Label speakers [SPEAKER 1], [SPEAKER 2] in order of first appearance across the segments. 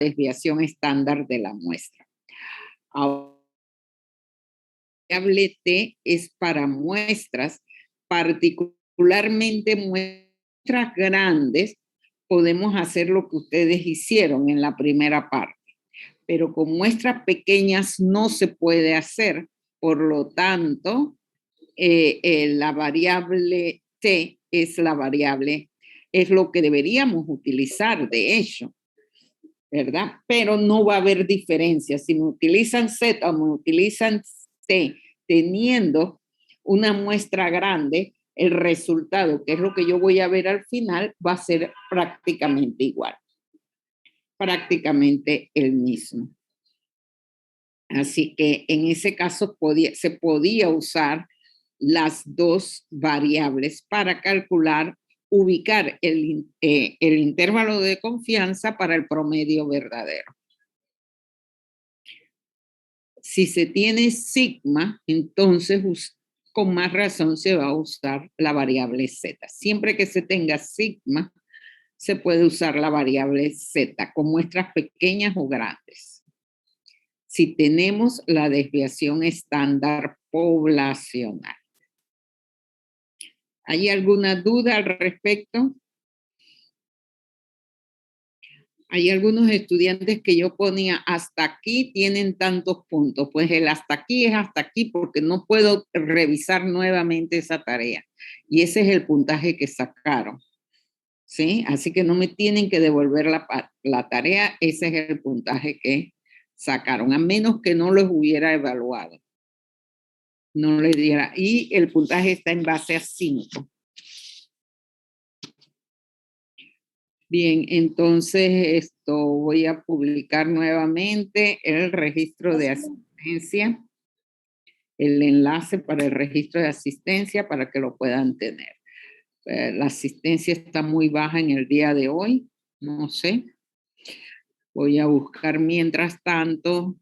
[SPEAKER 1] desviación estándar de la muestra. Ahora, la variable T es para muestras, particularmente muestras grandes, podemos hacer lo que ustedes hicieron en la primera parte, pero con muestras pequeñas no se puede hacer, por lo tanto, la variable T es la variable, es lo que deberíamos utilizar, de hecho, ¿verdad? Pero no va a haber diferencia. Si me utilizan Z o me utilizan T, teniendo una muestra grande, el resultado, que es lo que yo voy a ver al final, va a ser prácticamente igual, prácticamente el mismo. Así que en ese caso se podía usar las dos variables para calcular, ubicar el intervalo de confianza para el promedio verdadero. Si se tiene sigma, entonces con más razón se va a usar la variable z. Siempre que se tenga sigma, se puede usar la variable z con muestras pequeñas o grandes. Si tenemos la desviación estándar poblacional. ¿Hay alguna duda al respecto? Hay algunos estudiantes que yo ponía hasta aquí tienen tantos puntos. Pues el hasta aquí es hasta aquí porque no puedo revisar nuevamente esa tarea. Y ese es el puntaje que sacaron. ¿Sí? Así que no me tienen que devolver la tarea. Ese es el puntaje que sacaron, a menos que no los hubiera evaluado. No les diera. Y el puntaje está en base a 5. Bien, entonces voy a publicar nuevamente el registro de asistencia, el enlace para el registro de asistencia para que lo puedan tener. La asistencia está muy baja en el día de hoy, no sé. Voy a buscar mientras tanto.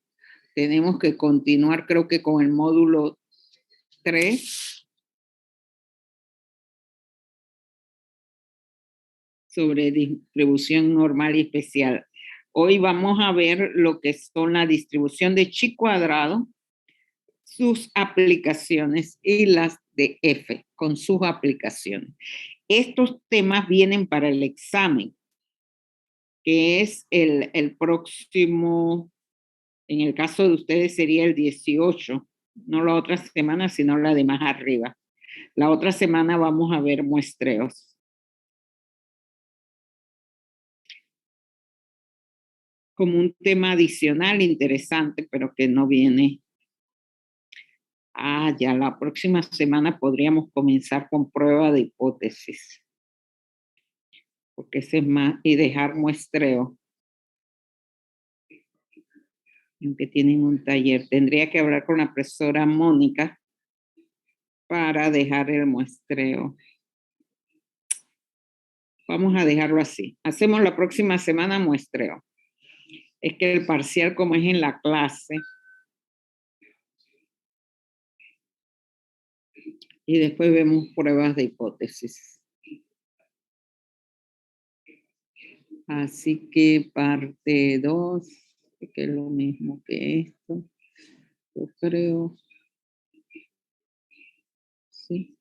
[SPEAKER 1] Tenemos que continuar, creo que con el módulo 3. Sobre distribución normal y especial. Hoy vamos a ver lo que son la distribución de chi cuadrado, sus aplicaciones y las de F con sus aplicaciones. Estos temas vienen para el examen, que es el próximo, en el caso de ustedes sería el 18, no la otra semana, sino la de más arriba. La otra semana vamos a ver muestreos. Como un tema adicional interesante, pero que no viene. Ya la próxima semana podríamos comenzar con prueba de hipótesis, porque ese es más, y dejar muestreo. Aunque tienen un taller, tendría que hablar con la profesora Mónica para dejar el muestreo. Vamos a dejarlo así. Hacemos la próxima semana muestreo. Es que el parcial, como es en la clase, y después vemos pruebas de hipótesis. Así que parte 2, que es lo mismo que esto, yo creo. Sí.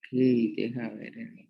[SPEAKER 1] Sí, deja ver.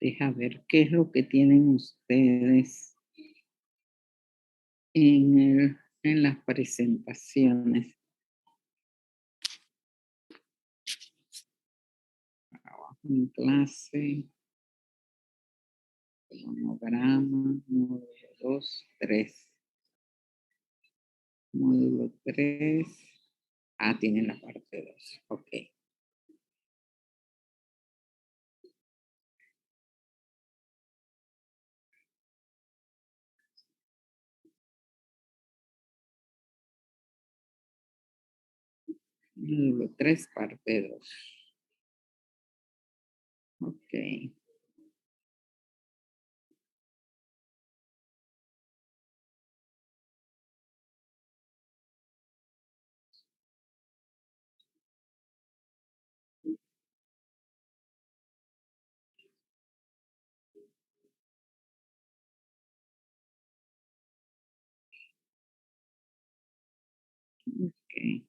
[SPEAKER 1] Deja ver qué es lo que tienen ustedes en las presentaciones. Trabajo en clase, cronograma, módulo 2, 3. Módulo 3. Ah, tiene la parte 2. Ok. Módulo 3, parte 2. Ok. Ok.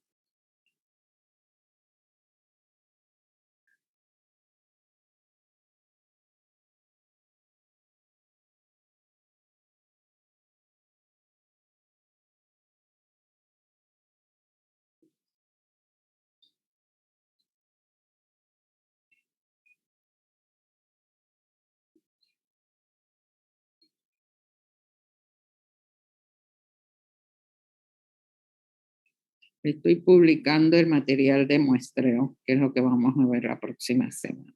[SPEAKER 1] Estoy publicando el material de muestreo, que es lo que vamos a ver la próxima semana.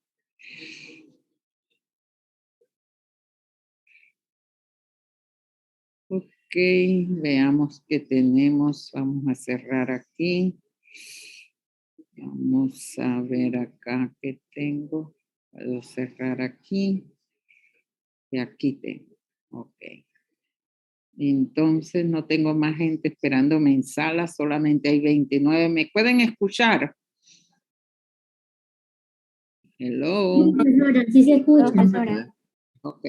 [SPEAKER 1] Ok, veamos qué tenemos. Vamos a cerrar aquí. Vamos a ver acá qué tengo. Puedo cerrar aquí. Y aquí tengo. Ok. Entonces no tengo más gente esperándome en sala, solamente hay 29. ¿Me pueden escuchar? Hello.
[SPEAKER 2] Profesora, sí se escucha.
[SPEAKER 3] Profesora.
[SPEAKER 1] Ok.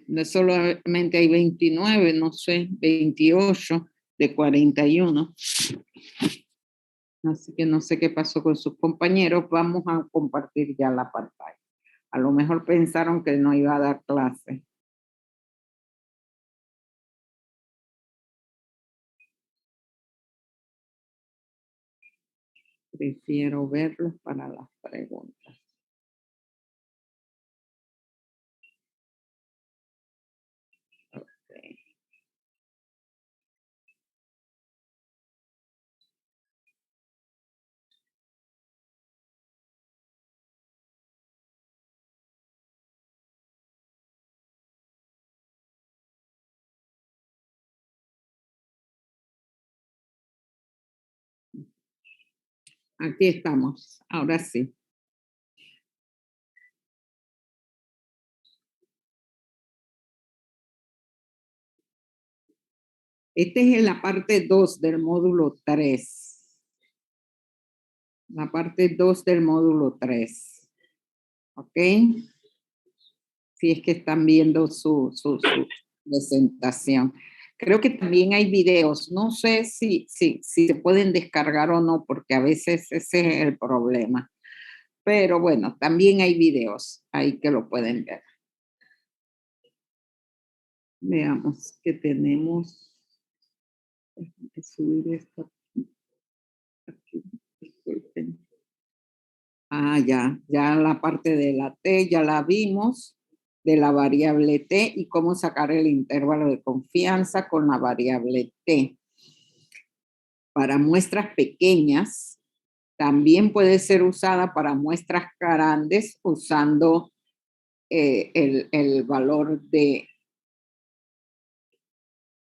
[SPEAKER 1] No solamente hay 29, no sé, 28 de 41. Así que no sé qué pasó con sus compañeros. Vamos a compartir ya la pantalla. A lo mejor pensaron que no iba a dar clase. Prefiero verlos para las preguntas. Okay. Aquí estamos, ahora sí. Esta es la parte 2 del módulo 3. La parte 2 del módulo 3. ¿Ok? Si es que están viendo su presentación. Creo que también hay videos. No sé si se pueden descargar o no, porque a veces ese es el problema. Pero bueno, también hay videos ahí que lo pueden ver. Veamos que tenemos. Déjame subir esto aquí. Disculpen. Ah, ya la parte de la T ya la vimos, de la variable T y cómo sacar el intervalo de confianza con la variable T. Para muestras pequeñas, también puede ser usada para muestras grandes usando el valor de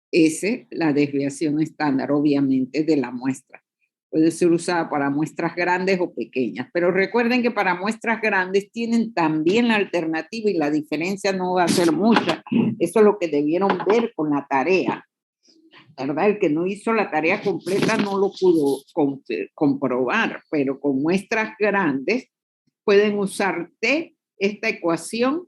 [SPEAKER 1] S, la desviación estándar, obviamente, de la muestra. Puede ser usada para muestras grandes o pequeñas, pero recuerden que para muestras grandes tienen también la alternativa y la diferencia no va a ser mucha. Eso es lo que debieron ver con la tarea, ¿verdad? El que no hizo la tarea completa no lo pudo comprobar, pero con muestras grandes pueden usar T, esta ecuación,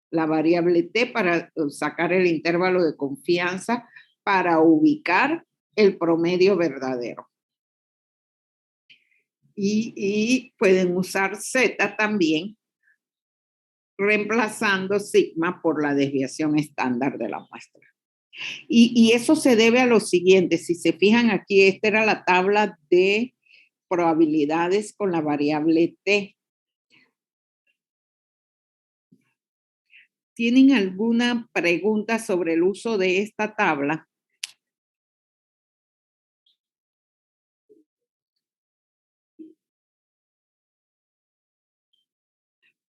[SPEAKER 1] la variable T, para sacar el intervalo de confianza para ubicar el promedio verdadero. Y pueden usar Z también reemplazando sigma por la desviación estándar de la muestra. Y eso se debe a lo siguiente. Si se fijan aquí, esta era la tabla de probabilidades con la variable t. ¿Tienen alguna pregunta sobre el uso de esta tabla?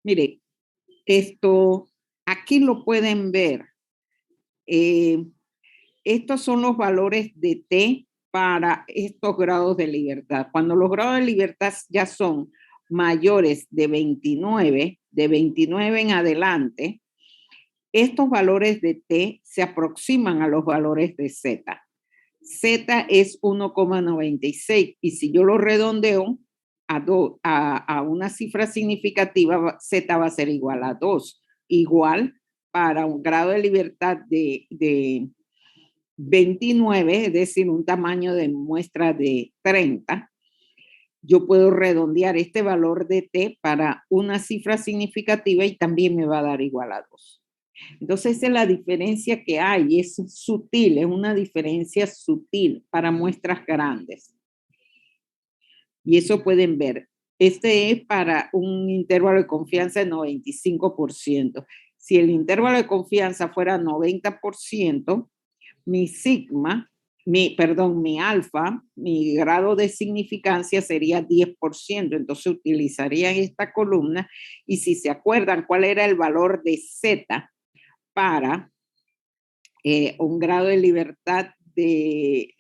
[SPEAKER 1] Mire, aquí lo pueden ver. Estos son los valores de t para estos grados de libertad. Cuando los grados de libertad ya son mayores de 29 en adelante, estos valores de t se aproximan a los valores de z. Z es 1,96 y si yo lo redondeo a una cifra significativa, Z va a ser igual a 2. Igual para un grado de libertad de 29, es decir, un tamaño de muestra de 30, yo puedo redondear este valor de t para una cifra significativa y también me va a dar igual a 2. Entonces, esa es la diferencia que hay, es sutil, es una diferencia sutil para muestras grandes. Y eso pueden ver. Este es para un intervalo de confianza de 95%. Si el intervalo de confianza fuera 90%, mi sigma, mi alfa, mi grado de significancia sería 10%. Entonces utilizarían esta columna y si se acuerdan cuál era el valor de Z para un grado de libertad de,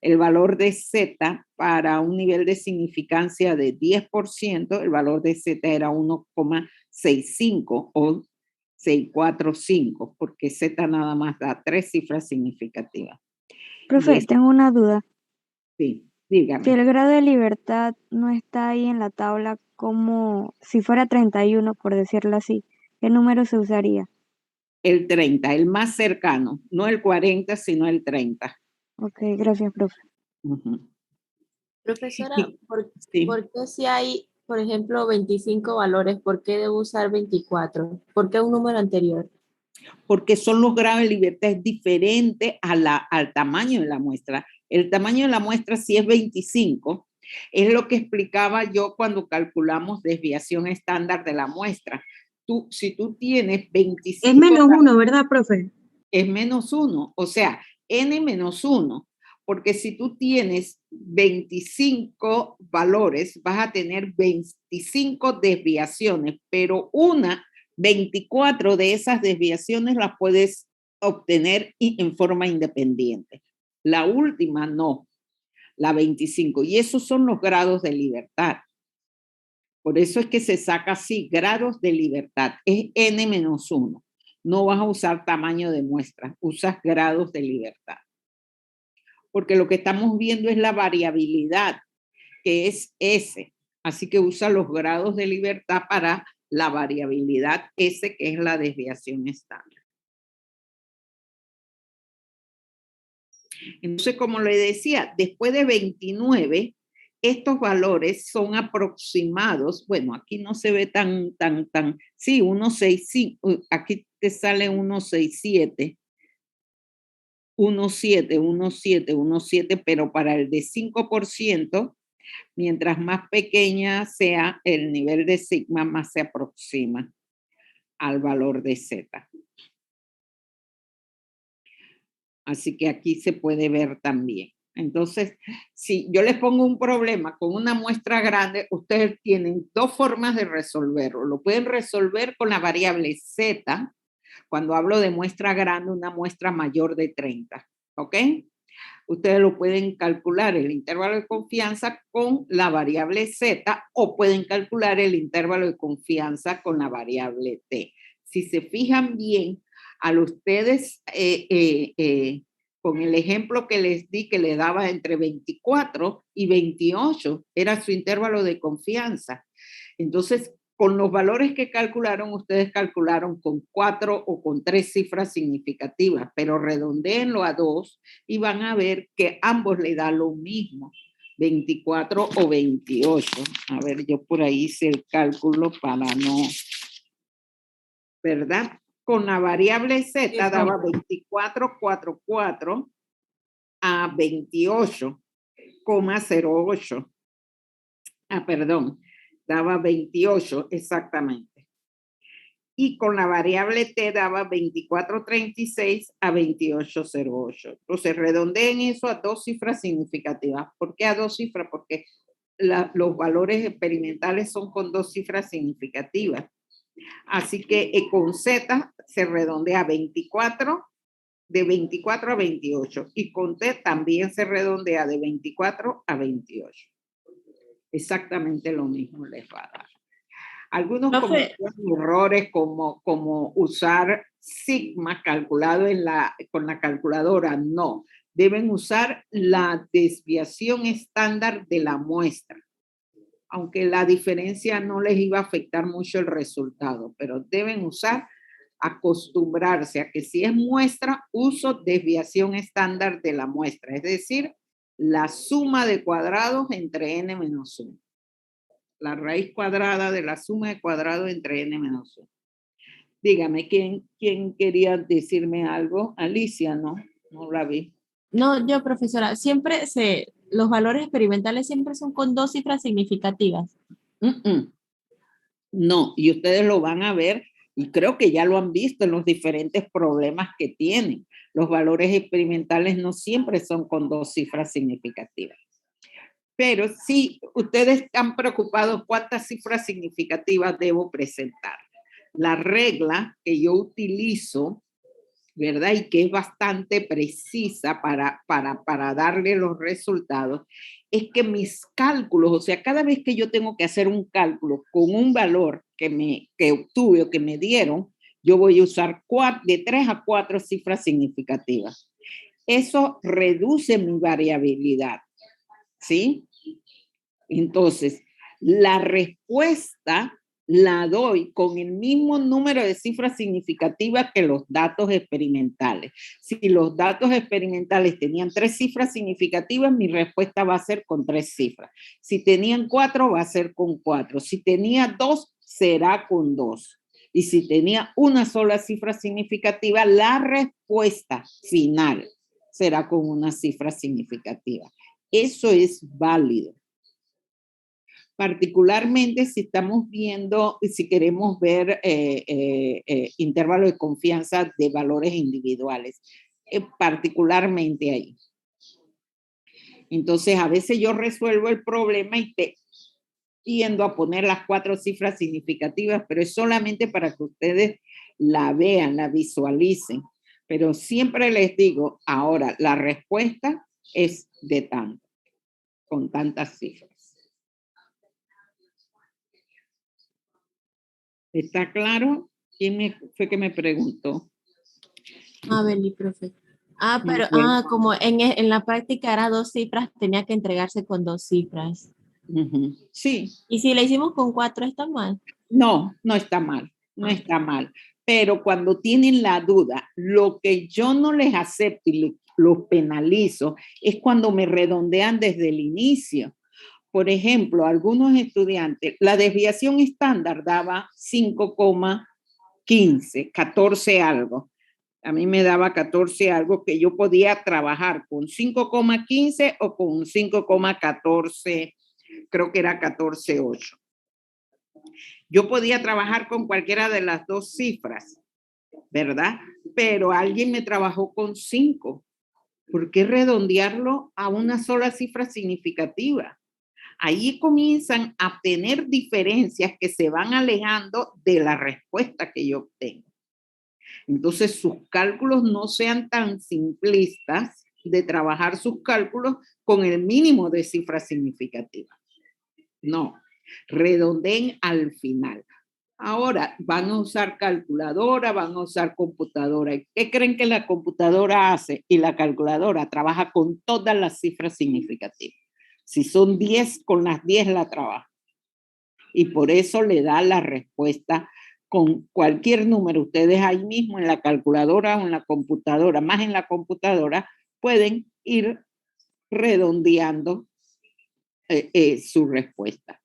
[SPEAKER 1] el valor de Z para un nivel de significancia de 10%, el valor de Z era 1,65 o 645, porque Z nada más da 3 cifras significativas.
[SPEAKER 2] Profe, tengo una duda.
[SPEAKER 1] Sí, dígame.
[SPEAKER 2] Si el grado de libertad no está ahí en la tabla, como si fuera 31, por decirlo así, ¿qué número se usaría?
[SPEAKER 1] El 30, el más cercano, no el 40, sino el 30.
[SPEAKER 2] Ok, gracias, profe.
[SPEAKER 3] Profesora,
[SPEAKER 1] Sí.
[SPEAKER 3] ¿por qué si hay, por ejemplo, 25 valores, por qué debo usar 24? ¿Por qué un número anterior?
[SPEAKER 1] Porque son los grados de libertad diferentes al tamaño de la muestra. El tamaño de la muestra, si es 25, es lo que explicaba yo cuando calculamos desviación estándar de la muestra. Si tú tienes 25...
[SPEAKER 4] Es -1, ¿verdad, profe?
[SPEAKER 1] Es -1, o sea, n-1, porque si tú tienes 25 valores, vas a tener 25 desviaciones, pero 24 de esas desviaciones las puedes obtener en forma independiente. La última no, la 25, y esos son los grados de libertad. Por eso es que se saca así, grados de libertad, es n-1. No vas a usar tamaño de muestra, usas grados de libertad. Porque lo que estamos viendo es la variabilidad, que es S. Así que usa los grados de libertad para la variabilidad S, que es la desviación estándar. Entonces, como le decía, después de 29, estos valores son aproximados. Bueno, aquí no se ve tan, sí, 1,65, aquí te sale 1,67. 1,7, pero para el de 5%, mientras más pequeña sea el nivel de sigma, más se aproxima al valor de Z. Así que aquí se puede ver también. Entonces, si yo les pongo un problema con una muestra grande, ustedes tienen dos formas de resolverlo. Lo pueden resolver con la variable Z. Cuando hablo de muestra grande, una muestra mayor de 30, ¿ok? Ustedes lo pueden calcular el intervalo de confianza con la variable Z o pueden calcular el intervalo de confianza con la variable T. Si se fijan bien, al ustedes, con el ejemplo que les di, que le daba entre 24 y 28, era su intervalo de confianza. Entonces, con los valores que calcularon, ustedes calcularon con 4 o con 3 cifras significativas, pero redondéenlo a 2 y van a ver que ambos le da lo mismo. 24 o 28. A ver, yo por ahí hice el cálculo para no, ¿verdad? Con la variable z daba 24,44 a 28,08. Perdón, daba 28 exactamente. Y con la variable t daba 24,36 a 28,08. Entonces redondeen eso a dos cifras significativas. ¿Por qué a dos cifras? Porque los valores experimentales son con dos cifras significativas. Así que con z se redondea a 24, de 24 a 28. Y con t también se redondea de 24 a 28. Exactamente lo mismo les va a dar. Algunos cometieron errores como usar sigma calculado con la calculadora. No, deben usar la desviación estándar de la muestra. Aunque la diferencia no les iba a afectar mucho el resultado, pero deben acostumbrarse a que si es muestra, uso desviación estándar de la muestra, es decir, la suma de cuadrados entre n menos 1. La raíz cuadrada de la suma de cuadrados entre n menos 1. Dígame, ¿quién quería decirme algo? Alicia, ¿no? No la vi.
[SPEAKER 3] No, yo, profesora, los valores experimentales siempre son con dos cifras significativas.
[SPEAKER 1] No, y ustedes lo van a ver, y creo que ya lo han visto en los diferentes problemas que tienen. Los valores experimentales no siempre son con dos cifras significativas. Pero sí, ustedes están preocupados cuántas cifras significativas debo presentar. La regla que yo utilizo, ¿verdad? Y que es bastante precisa para darle los resultados, es que mis cálculos, o sea, cada vez que yo tengo que hacer un cálculo con un valor que obtuve o que me dieron, yo voy a usar de 3 a 4 cifras significativas. Eso reduce mi variabilidad, ¿sí? Entonces, la respuesta la doy con el mismo número de cifras significativas que los datos experimentales. Si los datos experimentales tenían 3 cifras significativas, mi respuesta va a ser con 3 cifras. Si tenían 4, va a ser con 4. Si tenía 2, será con 2. Y si tenía una sola cifra significativa, la respuesta final será con una cifra significativa. Eso es válido. Particularmente si estamos viendo, si queremos ver intervalo de confianza de valores individuales, particularmente ahí. Entonces, a veces yo resuelvo el problema y tiendo a poner las 4 cifras significativas, pero es solamente para que ustedes la vean, la visualicen. Pero siempre les digo, ahora, la respuesta es de tanto, con tantas cifras. ¿Está claro? ¿Quién fue que me preguntó?
[SPEAKER 3] Beli, profe. Pero como en la práctica era 2 cifras, tenía que entregarse con 2 cifras.
[SPEAKER 1] Sí.
[SPEAKER 3] ¿Y si le hicimos con 4, está mal?
[SPEAKER 1] No, no está mal, no está mal. Pero cuando tienen la duda, lo que yo no les acepto y los penalizo es cuando me redondean desde el inicio. Por ejemplo, algunos estudiantes, la desviación estándar daba 5,15, 14 algo. A mí me daba 14 algo que yo podía trabajar con 5,15 o con 5,14, creo que era 14,8. Yo podía trabajar con cualquiera de las dos cifras, ¿verdad? Pero alguien me trabajó con 5. ¿Por qué redondearlo a una sola cifra significativa? Ahí comienzan a tener diferencias que se van alejando de la respuesta que yo obtengo. Entonces, sus cálculos no sean tan simplistas de trabajar sus cálculos con el mínimo de cifras significativas. No, redondeen al final. Ahora, van a usar calculadora, van a usar computadora. ¿Qué creen que la computadora hace? Y la calculadora trabaja con todas las cifras significativas. Si son 10, con las 10 la trabaja. Y por eso le da la respuesta con cualquier número. Ustedes ahí mismo en la calculadora o en la computadora, más en la computadora, pueden ir redondeando su respuesta.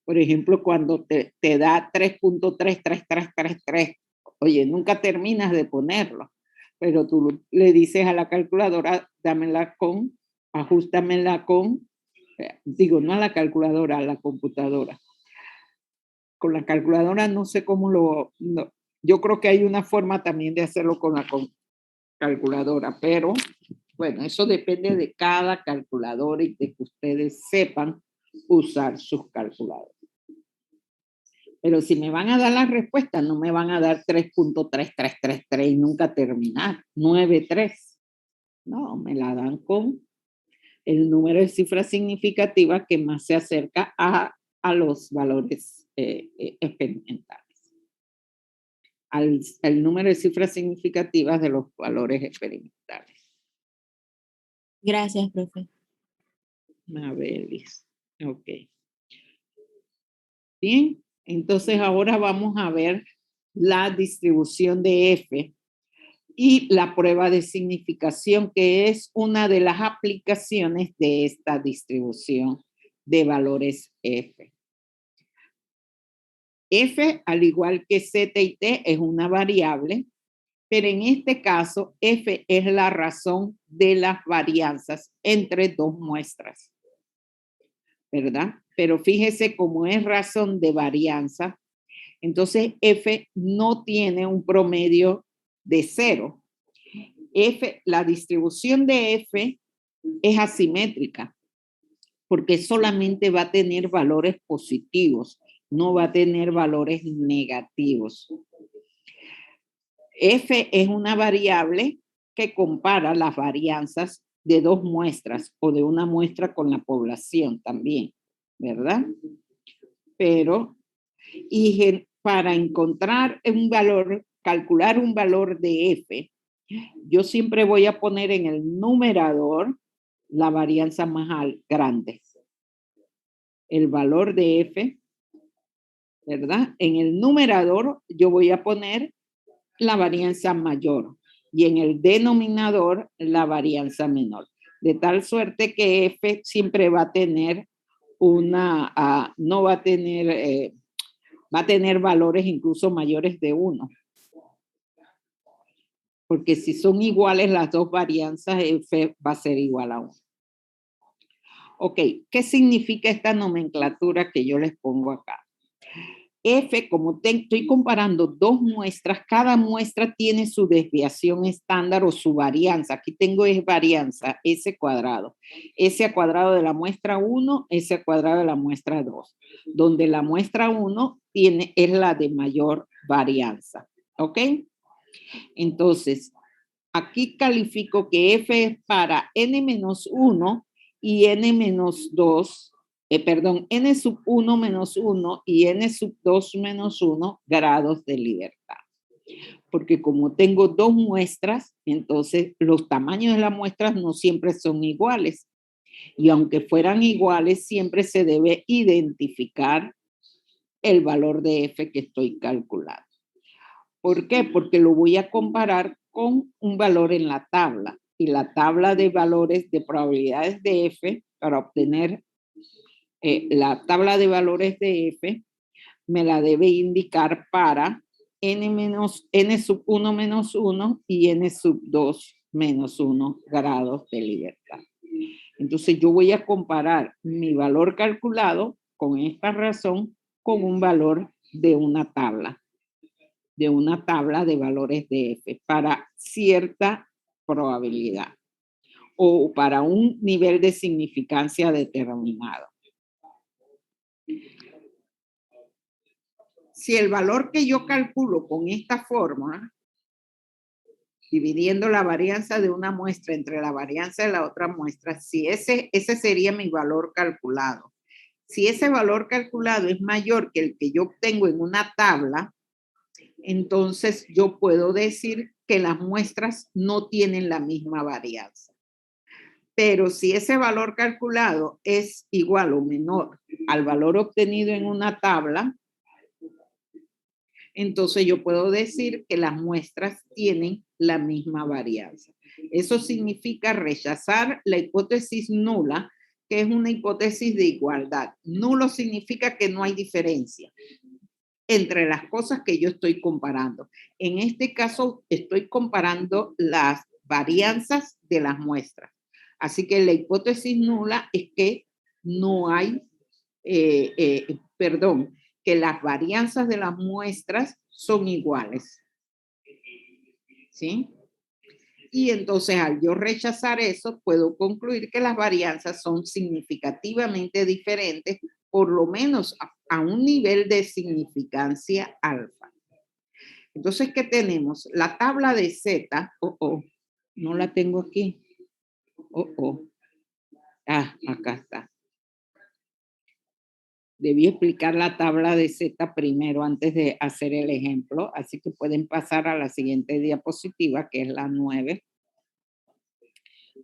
[SPEAKER 1] Por ejemplo, cuando te da 3.33333, oye, nunca terminas de ponerlo, pero tú le dices a la calculadora, dámela con, ajustamela con, digo, no a la calculadora, a la computadora. Con la calculadora no sé cómo no, yo creo que hay una forma también de hacerlo con la calculadora, pero bueno, eso depende de cada calculadora y de que ustedes sepan usar sus calculadoras. Pero si me van a dar la respuesta, no me van a dar 3.3333 y nunca terminar, 93. No, me la dan con el número de cifras significativas que más se acerca a los valores experimentales. Al número de cifras significativas de los valores experimentales.
[SPEAKER 3] Gracias, profe.
[SPEAKER 1] Mabelis. Ok. Bien, entonces ahora vamos a ver la distribución de F y la prueba de significación, que es una de las aplicaciones de esta distribución de valores F. F, al igual que Z y T, es una variable, pero en este caso F es la razón de las varianzas entre dos muestras, ¿verdad? Pero fíjese cómo es razón de varianza, entonces F no tiene un promedio de 0. La distribución de F es asimétrica, porque solamente va a tener valores positivos, no va a tener valores negativos. F es una variable que compara las varianzas de dos muestras o de una muestra con la población también, ¿verdad? Pero, y para encontrar un valor, calcular un valor de F, yo siempre voy a poner en el numerador la varianza más grande. El valor de F, ¿verdad? En el numerador yo voy a poner la varianza mayor y en el denominador la varianza menor. De tal suerte que F siempre va a tener no va a tener, va a tener valores incluso mayores de 1. Porque si son iguales las dos varianzas, F va a ser igual a 1. Ok, ¿qué significa esta nomenclatura que yo les pongo acá? F, como estoy comparando dos muestras, cada muestra tiene su desviación estándar o su varianza. Aquí tengo es varianza, S cuadrado. S a cuadrado de la muestra 1, S a cuadrado de la muestra 2. Donde la muestra 1 es la de mayor varianza. ¿Ok? Entonces, aquí califico que F es para N-1 y N-2, N sub 1 menos 1 y N sub 2 menos 1 grados de libertad. Porque como tengo dos muestras, entonces los tamaños de las muestras no siempre son iguales. Y aunque fueran iguales, siempre se debe identificar el valor de F que estoy calculando. ¿Por qué? Porque lo voy a comparar con un valor en la tabla. Y la tabla de valores de probabilidades de F, para obtener la tabla de valores de F, me la debe indicar para N sub 1 menos 1 y N sub 2 menos 1 grados de libertad. Entonces yo voy a comparar mi valor calculado con esta razón con un valor de una tabla de valores de F para cierta probabilidad o para un nivel de significancia determinado. Si el valor que yo calculo con esta forma, dividiendo la varianza de una muestra entre la varianza de la otra muestra, si ese sería mi valor calculado. Si ese valor calculado es mayor que el que yo obtengo en una tabla, entonces yo puedo decir que las muestras no tienen la misma varianza. Pero si ese valor calculado es igual o menor al valor obtenido en una tabla, entonces yo puedo decir que las muestras tienen la misma varianza. Eso significa rechazar la hipótesis nula que es una hipótesis de igualdad. Nulo significa que no hay diferencia entre las cosas que yo estoy comparando. En este caso, estoy comparando las varianzas de las muestras. Así que la hipótesis nula es que no hay, que las varianzas de las muestras son iguales. ¿Sí? Y entonces, al yo rechazar eso, puedo concluir que las varianzas son significativamente diferentes, por lo menos a un nivel de significancia alfa. Entonces, ¿qué tenemos? La tabla de Z, no la tengo aquí. Acá está. Debí explicar la tabla de Z primero antes de hacer el ejemplo, así que pueden pasar a la siguiente diapositiva, que es la 9.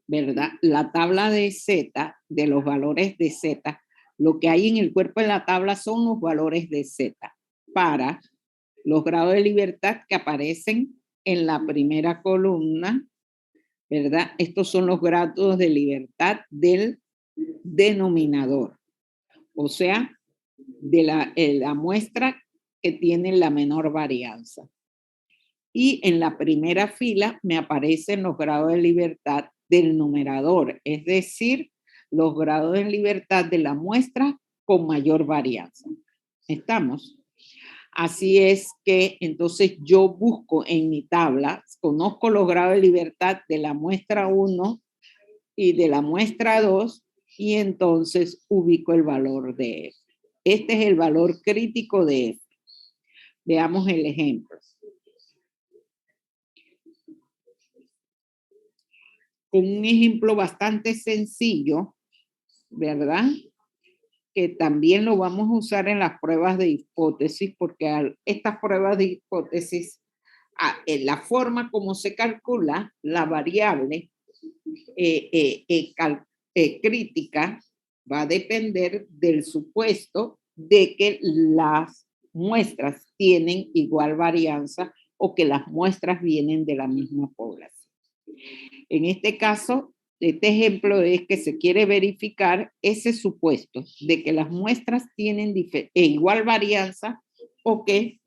[SPEAKER 1] ¿Verdad? La tabla de Z, de los valores de Z, lo que hay en el cuerpo de la tabla son los valores de Z para los grados de libertad que aparecen en la primera columna, ¿verdad? Estos son los grados de libertad del denominador, o sea, de la muestra que tiene la menor varianza. Y en la primera fila me aparecen los grados de libertad del numerador, es decir, los grados de libertad de la muestra con mayor varianza. ¿Estamos? Así es que entonces yo busco en mi tabla, conozco los grados de libertad de la muestra 1 y de la muestra 2 y entonces ubico el valor de F. Este es el valor crítico de F. Veamos el ejemplo. Con un ejemplo bastante sencillo, ¿verdad? Que también lo vamos a usar en las pruebas de hipótesis, porque estas pruebas de hipótesis, en la forma como se calcula la variable crítica va a depender del supuesto de que las muestras tienen igual varianza o que las muestras vienen de la misma población. En este caso, este ejemplo es que se quiere verificar ese supuesto de que las muestras tienen igual varianza o que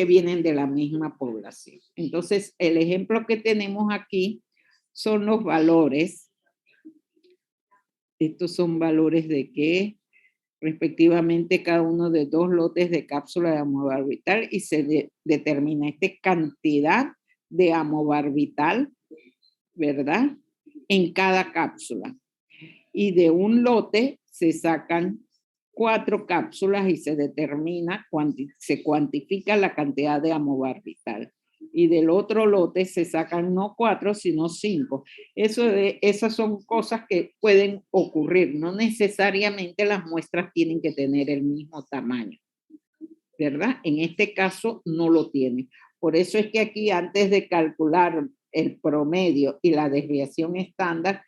[SPEAKER 1] vienen de la misma población. Entonces, el ejemplo que tenemos aquí son los valores. Estos son valores de que respectivamente cada uno de 2 lotes de cápsula de amobarbital y se determina esta cantidad de amobarbital, ¿verdad? En cada cápsula. Y de un lote se sacan 4 cápsulas y se determina, se cuantifica la cantidad de amobarbital. Y del otro lote se sacan no 4, sino 5. Esas son cosas que pueden ocurrir. No necesariamente las muestras tienen que tener el mismo tamaño, ¿verdad? En este caso no lo tienen. Por eso es que aquí, antes de calcular el promedio y la desviación estándar,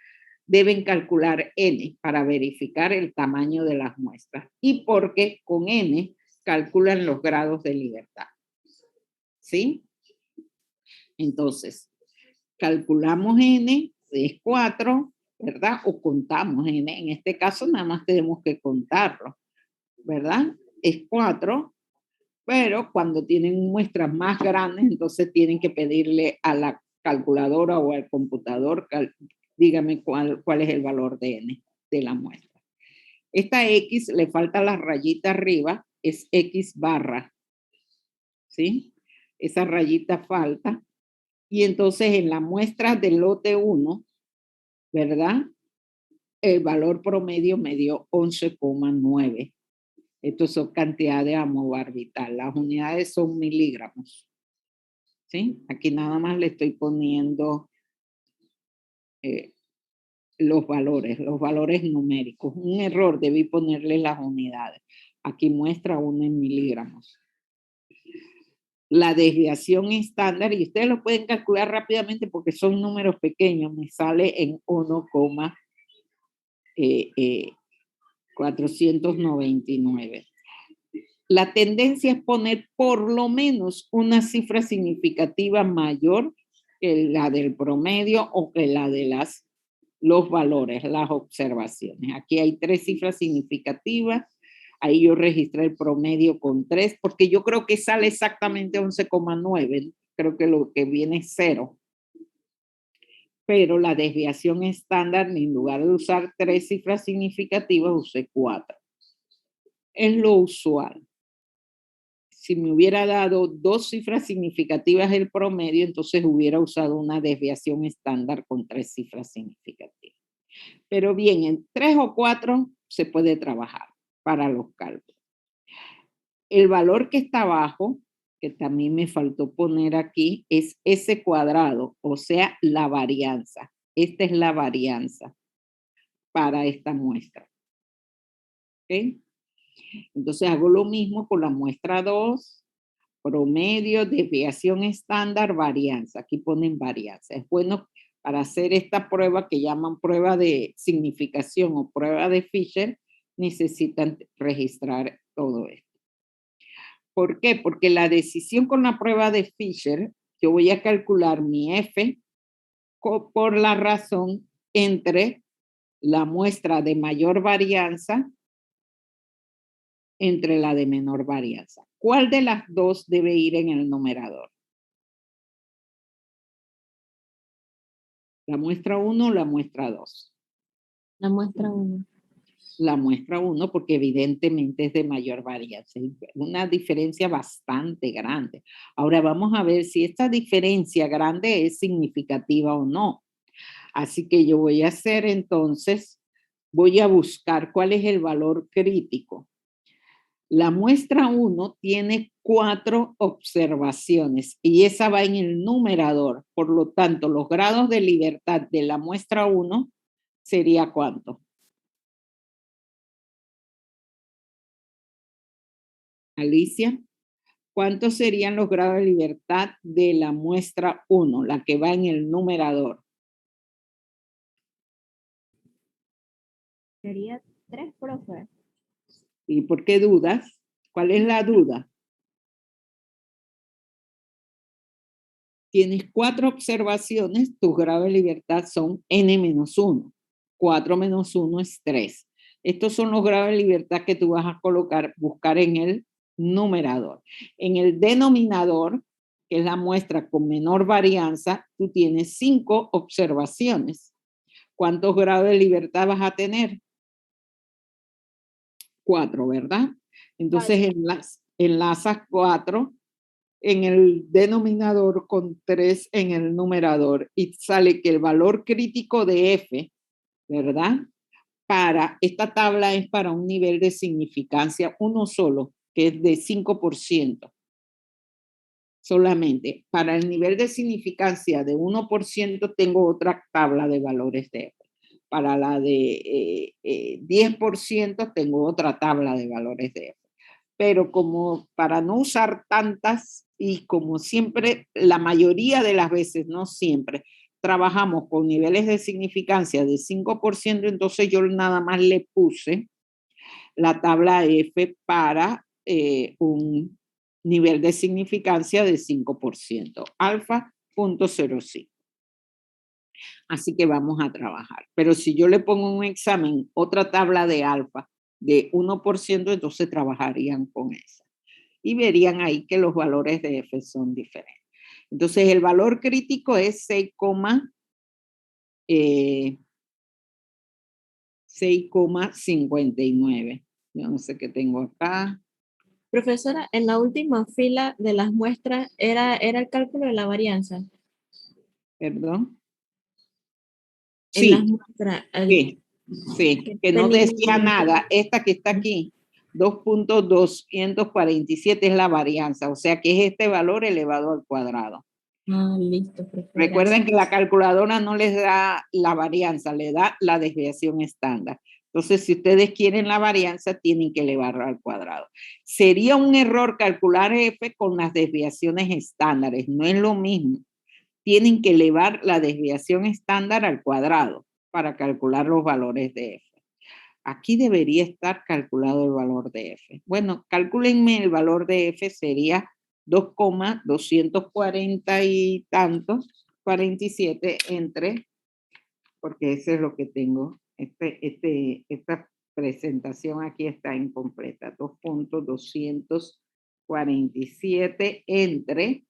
[SPEAKER 1] deben calcular N para verificar el tamaño de las muestras. Y porque con N calculan los grados de libertad. ¿Sí? Entonces, calculamos N, es 4, ¿verdad? O contamos N. En este caso nada más tenemos que contarlo, ¿verdad? Es 4, pero cuando tienen muestras más grandes, entonces tienen que pedirle a la calculadora o al computador, dígame cuál es el valor de N de la muestra. Esta X le falta la rayita arriba, es X barra, ¿sí? Esa rayita falta. Y entonces en la muestra del lote 1, ¿verdad? El valor promedio me dio 11,9. Esto es cantidad de amobarbital. Las unidades son miligramos. ¿Sí? Aquí nada más le estoy poniendo los valores numéricos. Un error, debí ponerle las unidades. Aquí muestra 1 en miligramos. La desviación estándar, y ustedes lo pueden calcular rápidamente porque son números pequeños, me sale en 1,499. La tendencia es poner por lo menos una cifra significativa mayor que la del promedio o que la de las los valores, las observaciones. Aquí hay 3 cifras significativas. Ahí yo registré el promedio con 3, porque yo creo que sale exactamente 11,9. Creo que lo que viene es 0. Pero la desviación estándar, en lugar de usar 3 cifras significativas, usé 4. Es lo usual. Si me hubiera dado 2 cifras significativas el promedio, entonces hubiera usado una desviación estándar con 3 cifras significativas. Pero bien, en 3 o 4 se puede trabajar para los cálculos. El valor que está abajo, que también me faltó poner aquí, es S cuadrado, o sea, la varianza. Esta es la varianza para esta muestra. ¿Ok? Entonces hago lo mismo con la muestra 2, promedio, desviación estándar, varianza. Aquí ponen varianza. Es bueno para hacer esta prueba que llaman prueba de significación o prueba de Fisher, necesitan registrar todo esto. ¿Por qué? Porque la decisión con la prueba de Fisher, yo voy a calcular mi F por la razón entre la muestra de mayor varianza entre la de menor varianza. ¿Cuál de las dos debe ir en el numerador? ¿La muestra 1 o la muestra 2?
[SPEAKER 3] La muestra 1.
[SPEAKER 1] La muestra 1 porque evidentemente es de mayor varianza. Una diferencia bastante grande. Ahora vamos a ver si esta diferencia grande es significativa o no. Así que yo voy a hacer entonces, voy a buscar cuál es el valor crítico. La muestra 1 tiene 4 observaciones y esa va en el numerador. Por lo tanto, los grados de libertad de la muestra 1 sería ¿cuánto? Alicia, ¿cuántos serían los grados de libertad de la muestra 1, la que va en el numerador?
[SPEAKER 2] Sería 3, profe.
[SPEAKER 1] ¿Y por qué dudas? ¿Cuál es la duda? Tienes 4 observaciones, tus grados de libertad son n-1. 4 menos 1 es 3. Estos son los grados de libertad que tú vas a colocar, buscar en el numerador. En el denominador, que es la muestra con menor varianza, tú tienes 5 observaciones. ¿Cuántos grados de libertad vas a tener? 4, ¿verdad? Entonces enlazas 4 en el denominador con 3 en el numerador y sale que el valor crítico de F, ¿verdad? Para esta tabla es para un nivel de significancia uno solo, que es de 5%. Solamente. Para el nivel de significancia de 1% tengo otra tabla de valores de F. Para la de 10% tengo otra tabla de valores de F. Pero como para no usar tantas y como siempre, la mayoría de las veces, no siempre, trabajamos con niveles de significancia de 5%, entonces yo nada más le puse la tabla F para un nivel de significancia de 5%, alfa 0.05. Así que vamos a trabajar. Pero si yo le pongo un examen, otra tabla de alfa de 1%, entonces trabajarían con esa. Y verían ahí que los valores de F son diferentes. Entonces el valor crítico es 6,59. Yo no sé qué tengo acá.
[SPEAKER 3] Profesora, en la última fila de las muestras era el cálculo de la varianza.
[SPEAKER 1] Perdón.
[SPEAKER 3] En las
[SPEAKER 1] Sí,
[SPEAKER 3] muestras.
[SPEAKER 1] sí, que no decía nada. Esta que está aquí, 2.247 es la varianza, o sea que es este valor elevado al cuadrado.
[SPEAKER 3] Ah, listo, profesora.
[SPEAKER 1] Recuerden que la calculadora no les da la varianza, le da la desviación estándar. Entonces, si ustedes quieren la varianza, tienen que elevarla al cuadrado. Sería un error calcular F con las desviaciones estándares, no es lo mismo. Tienen que elevar la desviación estándar al cuadrado para calcular los valores de F. Aquí debería estar calculado el valor de F. Bueno, calcúlenme el valor de F, sería 2,240 y tantos, 47 entre porque eso es lo que tengo. Esta presentación aquí está incompleta. 2.247 entre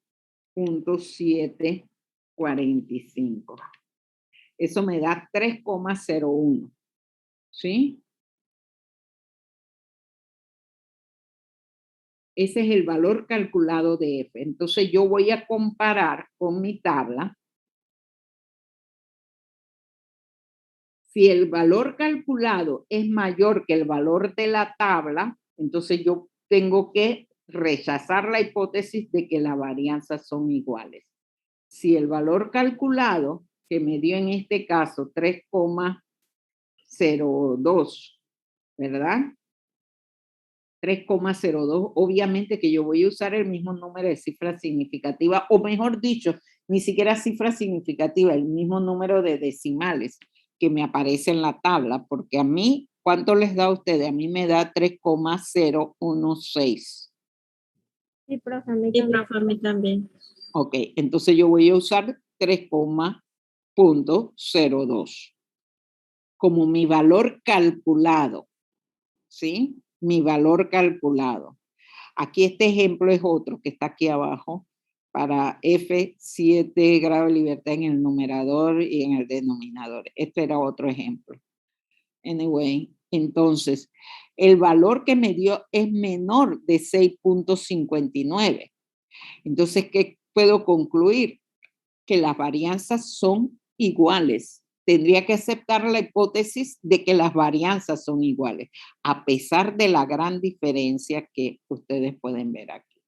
[SPEAKER 1] 0.745. Eso me da 3,01. ¿Sí? Ese es el valor calculado de F. Entonces yo voy a comparar con mi tabla. Si el valor calculado es mayor que el valor de la tabla, entonces yo tengo que rechazar la hipótesis de que las varianzas son iguales. Si el valor calculado, que me dio en este caso 3,02, ¿verdad? 3,02, obviamente que yo voy a usar el mismo número de cifras significativas, o mejor dicho, ni siquiera cifra significativa, el mismo número de decimales que me aparece en la tabla, porque a mí, ¿cuánto les da a ustedes? A mí me da 3,016.
[SPEAKER 2] Sí, profe, a mí
[SPEAKER 3] Y
[SPEAKER 2] también.
[SPEAKER 3] profe, a mí también.
[SPEAKER 1] Ok, entonces yo voy a usar 3,02 como mi valor calculado, ¿sí? Mi valor calculado. Aquí este ejemplo es otro que está aquí abajo para F7 grado de libertad en el numerador y en el denominador. Este era otro ejemplo. Anyway, entonces, el valor que me dio es menor de 6,59. Entonces, ¿qué puedo concluir? Que las varianzas son iguales. Tendría que aceptar la hipótesis de que las varianzas son iguales, a pesar de la gran diferencia que ustedes pueden ver aquí.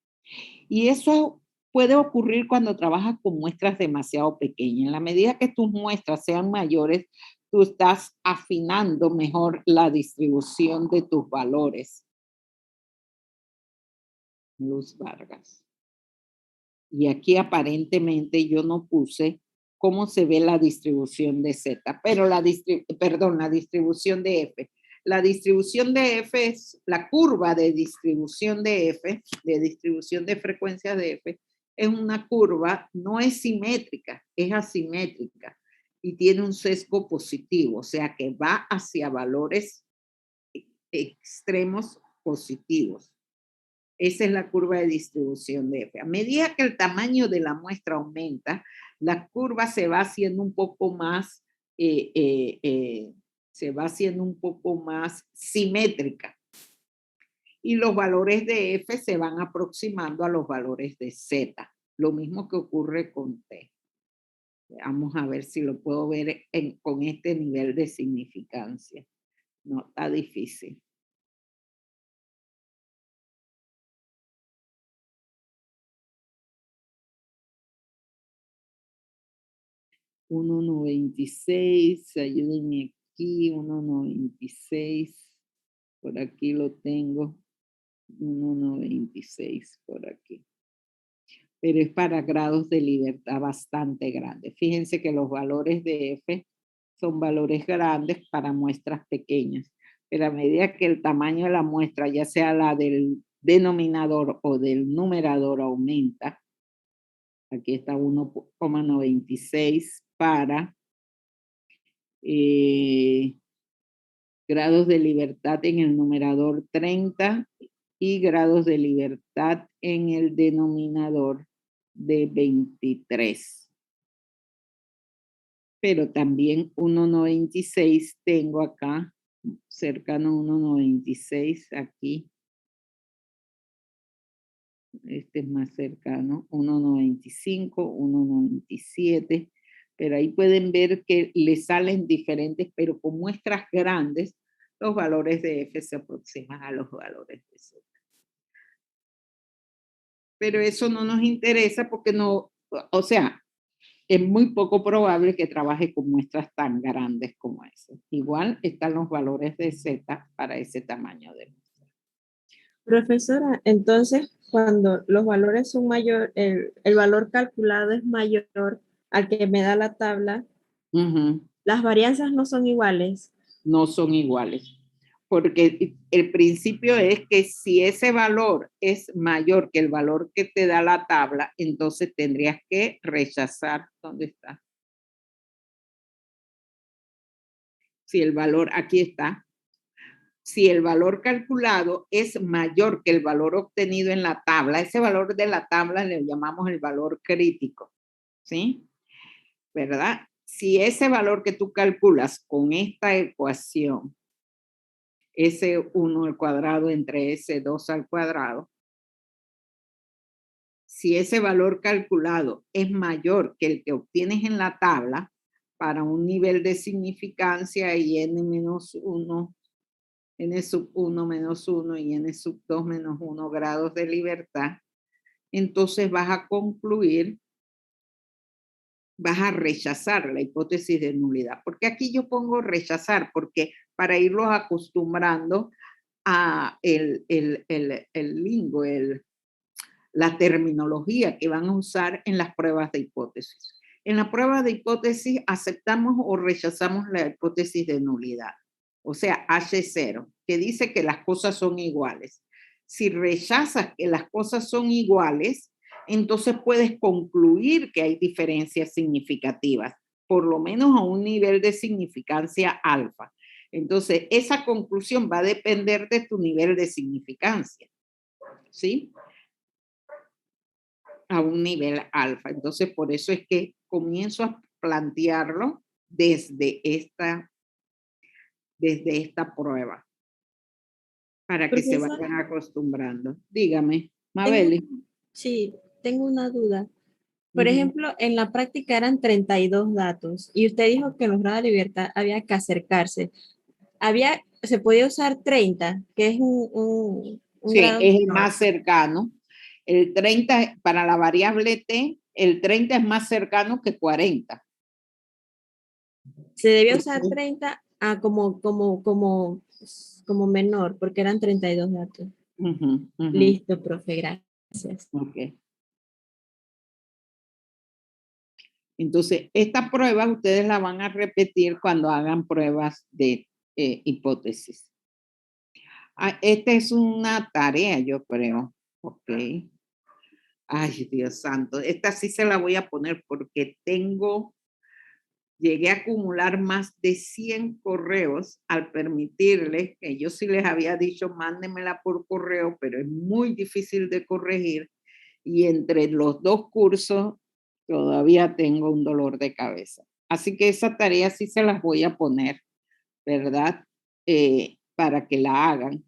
[SPEAKER 1] Y eso puede ocurrir cuando trabajas con muestras demasiado pequeñas. En la medida que tus muestras sean mayores, tú estás afinando mejor la distribución de tus valores. Luz Vargas. Y aquí aparentemente yo no puse cómo se ve la distribución de Z, pero la distribución de F. La distribución de F es la curva de distribución de F, de distribución de frecuencias de F, es una curva, no es simétrica, es asimétrica y tiene un sesgo positivo, o sea que va hacia valores extremos positivos. Esa es la curva de distribución de F. A medida que el tamaño de la muestra aumenta, la curva se va haciendo un poco más, simétrica. Y los valores de F se van aproximando a los valores de Z. Lo mismo que ocurre con T. Vamos a ver si lo puedo ver con este nivel de significancia. No, está difícil. $1.96, ayúdenme aquí, $1.96, por aquí lo tengo, $1.96 por aquí. Pero es para grados de libertad bastante grandes. Fíjense que los valores de F son valores grandes para muestras pequeñas, pero a medida que el tamaño de la muestra, ya sea la del denominador o del numerador, aumenta, aquí está 1,96 para grados de libertad en el numerador 30 y grados de libertad en el denominador de 23. Pero también 1,96 tengo acá, cercano a 1,96 aquí. Este es más cercano, 1,95, 1,97. Pero ahí pueden ver que le salen diferentes, pero con muestras grandes, los valores de F se aproximan a los valores de Z. Pero eso no nos interesa porque no, o sea, es muy poco probable que trabaje con muestras tan grandes como esa. Igual están los valores de Z para ese tamaño de muestra.
[SPEAKER 3] Profesora, entonces cuando los valores son mayor, el valor calculado es mayor al que me da la tabla, las varianzas no son iguales.
[SPEAKER 1] No son iguales. Porque el principio es que si ese valor es mayor que el valor que te da la tabla, entonces tendrías que rechazar. ¿Dónde está? Si el valor, aquí está, si el valor calculado es mayor que el valor obtenido en la tabla, ese valor de la tabla le llamamos el valor crítico, ¿sí? ¿Verdad? Si ese valor que tú calculas con esta ecuación, S1 al cuadrado entre S2 al cuadrado, si ese valor calculado es mayor que el que obtienes en la tabla para un nivel de significancia y n-1, n sub 1 menos 1 y n sub 2 menos 1 grados de libertad, entonces vas a concluir, vas a rechazar la hipótesis de nulidad. Porque aquí yo pongo rechazar, porque para irlos acostumbrando a el lingo, la terminología que van a usar en las pruebas de hipótesis. En la prueba de hipótesis aceptamos o rechazamos la hipótesis de nulidad, o sea, H0, que dice que las cosas son iguales. Si rechazas que las cosas son iguales, entonces puedes concluir que hay diferencias significativas, por lo menos a un nivel de significancia alfa. Entonces, esa conclusión va a depender de tu nivel de significancia, ¿sí? A un nivel alfa. Entonces, por eso es que comienzo a plantearlo desde esta prueba, para que se
[SPEAKER 3] Profesora,
[SPEAKER 1] vayan acostumbrando. Dígame,
[SPEAKER 3] tengo,
[SPEAKER 1] Mabeli.
[SPEAKER 3] sí, tengo una duda. Por ejemplo, en la práctica eran 32 datos y usted dijo que en los grados de libertad había que acercarse. Se podía usar 30, que es un
[SPEAKER 1] Sí,
[SPEAKER 3] grado
[SPEAKER 1] es el
[SPEAKER 3] menor.
[SPEAKER 1] más cercano. El 30, para la variable t, el 30 es más cercano que 40.
[SPEAKER 3] Se debía usar 30 como menor, porque eran 32 datos. Listo, profe, gracias.
[SPEAKER 1] Ok. Entonces, esta prueba ustedes la van a repetir cuando hagan pruebas de hipótesis. Esta es una tarea, yo creo. Ok. Ay, Dios santo. Esta sí se la voy a poner porque llegué a acumular más de 100 correos al permitirles, que yo sí les había dicho, mándenmela por correo, pero es muy difícil de corregir. Y entre los dos cursos todavía tengo un dolor de cabeza. Así que esa tarea sí se las voy a poner, ¿verdad? Para que la hagan,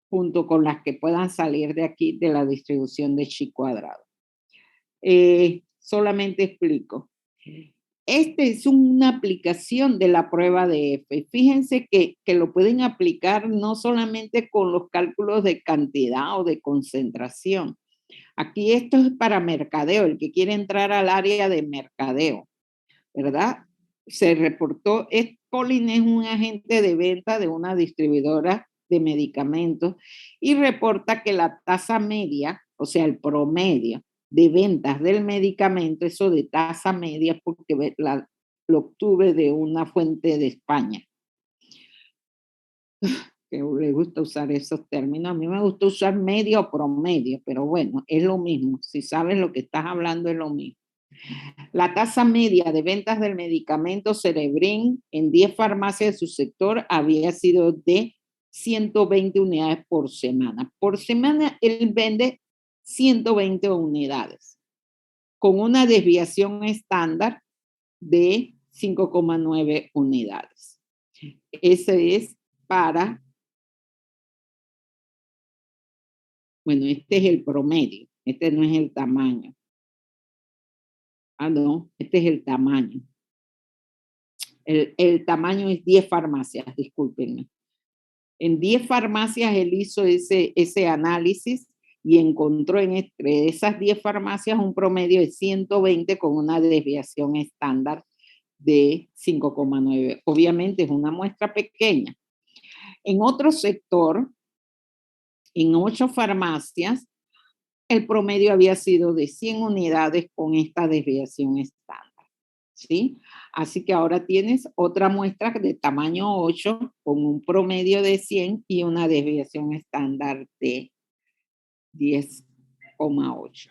[SPEAKER 1] junto con las que puedan salir de aquí de la distribución de chi cuadrado. Solamente explico. Esta es una aplicación de la prueba de F. Fíjense que lo pueden aplicar no solamente con los cálculos de cantidad o de concentración. Aquí esto es para mercadeo, el que quiere entrar al área de mercadeo, ¿verdad? Se reportó, Colin es un agente de venta de una distribuidora de medicamentos y reporta que la tasa media, o sea, el promedio de ventas del medicamento, eso de tasa media, porque lo obtuve de una fuente de España. Que le gusta usar esos términos. A mí me gusta usar medio o promedio, pero bueno, es lo mismo. Si sabes lo que estás hablando, es lo mismo. La tasa media de ventas del medicamento Cerebrin en 10 farmacias de su sector había sido de 120 unidades por semana. Por semana él vende 120 unidades, con una desviación estándar de 5,9 unidades. Ese es para, bueno, este es el promedio, este no es el tamaño. Ah, no, este es el tamaño. El tamaño es 10 farmacias, discúlpenme. En 10 farmacias él hizo ese análisis y encontró entre esas 10 farmacias un promedio de 120 con una desviación estándar de 5,9. Obviamente es una muestra pequeña. En otro sector, en 8 farmacias, el promedio había sido de 100 unidades con esta desviación estándar, ¿sí? Así que ahora tienes otra muestra de tamaño 8 con un promedio de 100 y una desviación estándar de 10,8.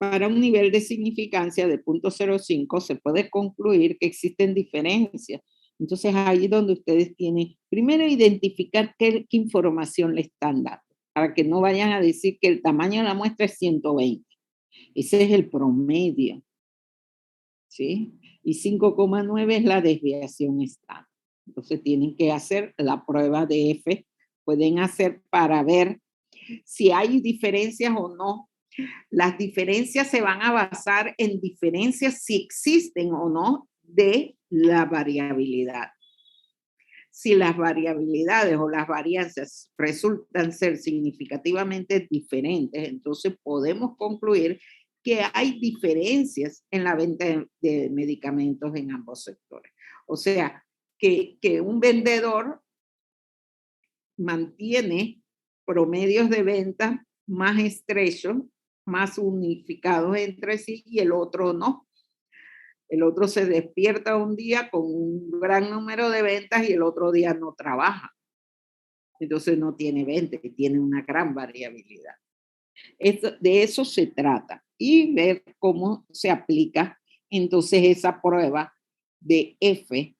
[SPEAKER 1] para un nivel de significancia de 0.05 se puede concluir que existen diferencias. Entonces ahí es donde ustedes tienen, primero identificar qué información le están dando, para que no vayan a decir que el tamaño de la muestra es 120. Ese es el promedio, ¿sí? Y 5,9 es la desviación estándar. Entonces tienen que hacer la prueba de F, pueden hacer para ver si hay diferencias o no. Las diferencias se van a basar en diferencias si existen o no de la variabilidad. Si las variabilidades o las varianzas resultan ser significativamente diferentes, entonces podemos concluir que hay diferencias en la venta de medicamentos en ambos sectores. O sea, que un vendedor mantiene promedios de venta más estrechos, más unificados entre sí, y el otro no. El otro se despierta un día con un gran número de ventas y el otro día no trabaja. Entonces no tiene venta, tiene una gran variabilidad. De eso se trata y ver cómo se aplica entonces esa prueba de F,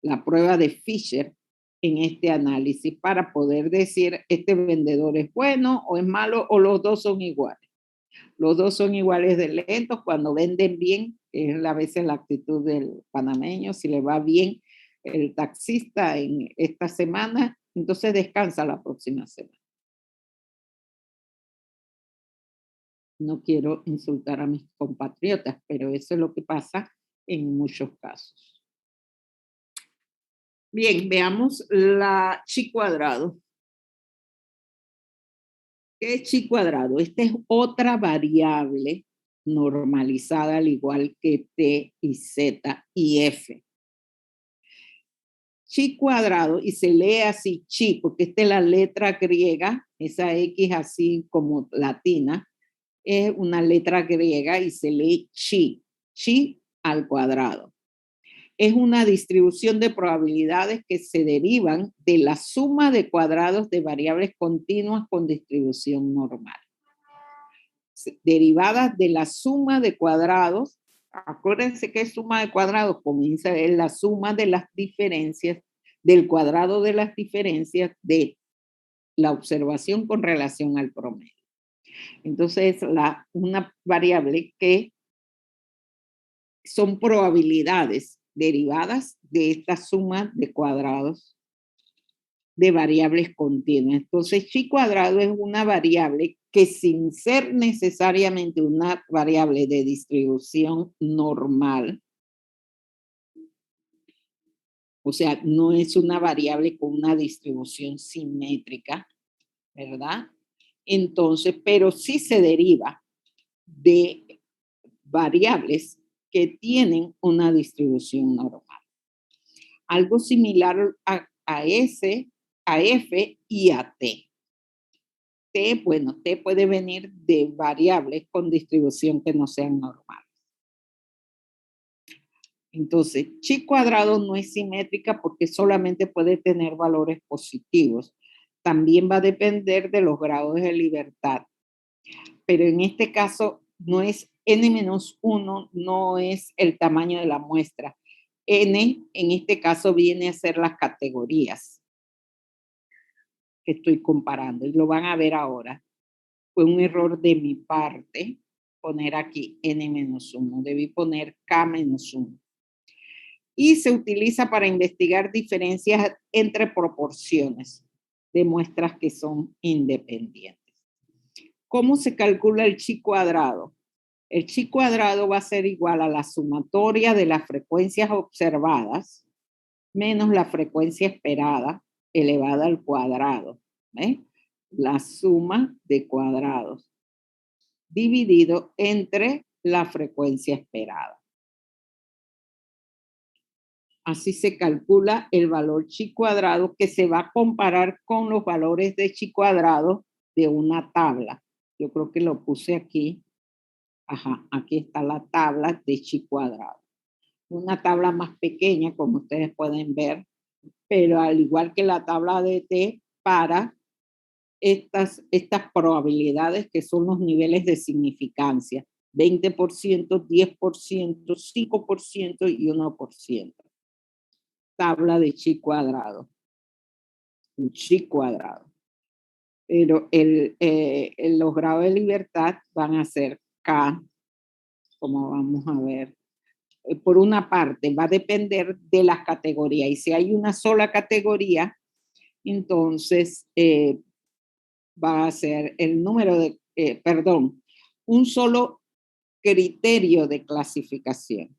[SPEAKER 1] la prueba de Fisher, en este análisis para poder decir este vendedor es bueno o es malo o los dos son iguales. Los dos son iguales de lentos cuando venden bien, es a veces la actitud del panameño, si le va bien el taxista en esta semana, entonces descansa la próxima semana. No quiero insultar a mis compatriotas, pero eso es lo que pasa en muchos casos. Bien, veamos la chi cuadrado. ¿Qué es chi cuadrado? Esta es otra variable normalizada al igual que t y z y f. Chi cuadrado, y se lee así chi, porque esta es la letra griega, esa X así como latina, es una letra griega y se lee chi, chi al cuadrado. Es una distribución de probabilidades que se derivan de la suma de cuadrados de variables continuas con distribución normal. Derivadas de la suma de cuadrados, acuérdense que es suma de cuadrados, comienza en la suma de las diferencias, del cuadrado de las diferencias de la observación con relación al promedio. Entonces, una variable que son probabilidades derivadas de esta suma de cuadrados de variables continuas. Entonces, chi cuadrado es una variable que sin ser necesariamente una variable de distribución normal, o sea, no es una variable con una distribución simétrica, ¿verdad? Entonces, pero sí se deriva de variables que tienen una distribución normal. Algo similar a S, a F y a T. T, bueno, T puede venir de variables con distribución que no sean normales. Entonces, chi cuadrado no es simétrica porque solamente puede tener valores positivos. También va a depender de los grados de libertad. Pero en este caso no es n-1, no es el tamaño de la muestra. N en este caso viene a ser las categorías que estoy comparando y lo van a ver ahora. Fue un error de mi parte poner aquí n-1, debí poner k-1. Y se utiliza para investigar diferencias entre proporciones de muestras que son independientes. ¿Cómo se calcula el chi cuadrado? El chi cuadrado va a ser igual a la sumatoria de las frecuencias observadas menos la frecuencia esperada elevada al cuadrado. La suma de cuadrados dividido entre la frecuencia esperada. Así se calcula el valor chi cuadrado que se va a comparar con los valores de chi cuadrado de una tabla. Yo creo que lo puse aquí. Ajá, aquí está la tabla de chi cuadrado. Una tabla más pequeña, como ustedes pueden ver, pero al igual que la tabla de T para estas probabilidades que son los niveles de significancia. 20%, 10%, 5% y 1%. Tabla de chi cuadrado. Un chi cuadrado. Pero los grados de libertad van a ser K, como vamos a ver. Por una parte, va a depender de las categorías. Y si hay una sola categoría, entonces va a ser el número de, un solo criterio de clasificación.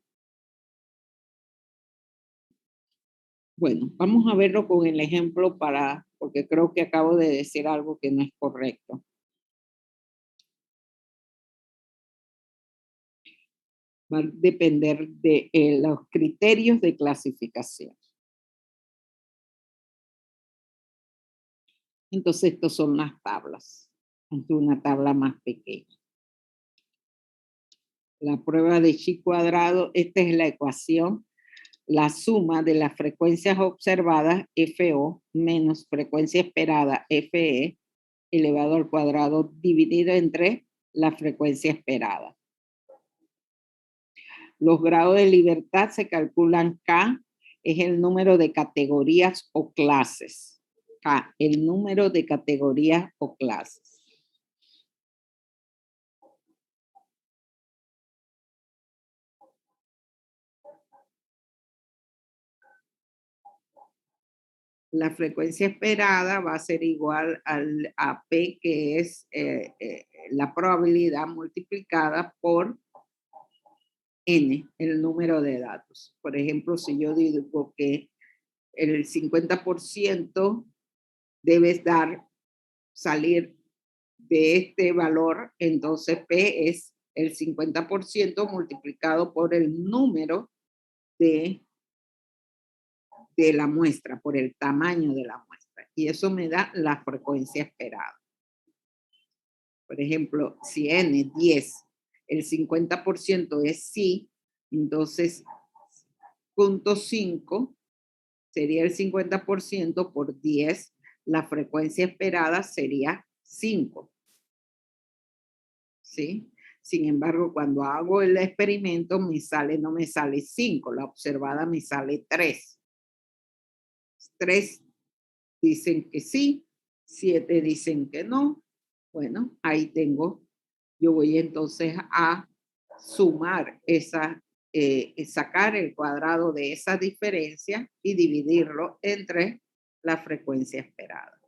[SPEAKER 1] Bueno, vamos a verlo con el ejemplo porque creo que acabo de decir algo que no es correcto. Va a depender de los criterios de clasificación. Entonces, estos son las tablas. Esta es una tabla más pequeña. La prueba de chi cuadrado, esta es la ecuación. La suma de las frecuencias observadas, FO, menos frecuencia esperada, FE, elevado al cuadrado, dividido entre la frecuencia esperada. Los grados de libertad se calculan K, es el número de categorías o clases. K, el número de categorías o clases. La frecuencia esperada va a ser igual a P, que es la probabilidad multiplicada por N, el número de datos. Por ejemplo, si yo digo que el 50% debes salir de este valor, entonces P es el 50% multiplicado por el número de la muestra, por el tamaño de la muestra. Y eso me da la frecuencia esperada. Por ejemplo, si N, 10, el 50% es sí, entonces 0.5 sería el 50% por 10, la frecuencia esperada sería 5. ¿Sí? Sin embargo, cuando hago el experimento, no me sale 5, la observada me sale 3. 3 dicen que sí, 7 dicen que no. Bueno, ahí tengo, yo voy entonces a sumar sacar el cuadrado de esa diferencia y dividirlo entre la frecuencia esperada.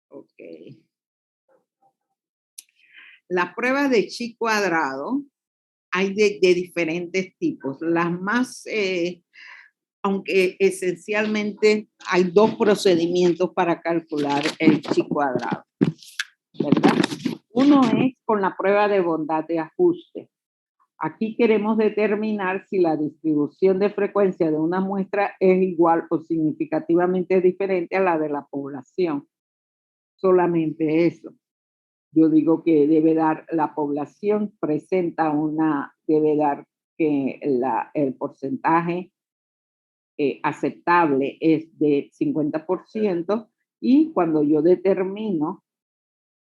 [SPEAKER 1] Ok. La prueba de chi cuadrado hay de diferentes tipos. Las más, aunque esencialmente hay dos procedimientos para calcular el chi cuadrado, ¿verdad? Uno es con la prueba de bondad de ajuste. Aquí queremos determinar si la distribución de frecuencia de una muestra es igual o significativamente diferente a la de la población. Solamente eso. Yo digo que debe dar, la población presenta debe dar que el porcentaje aceptable es de 50%, y cuando yo determino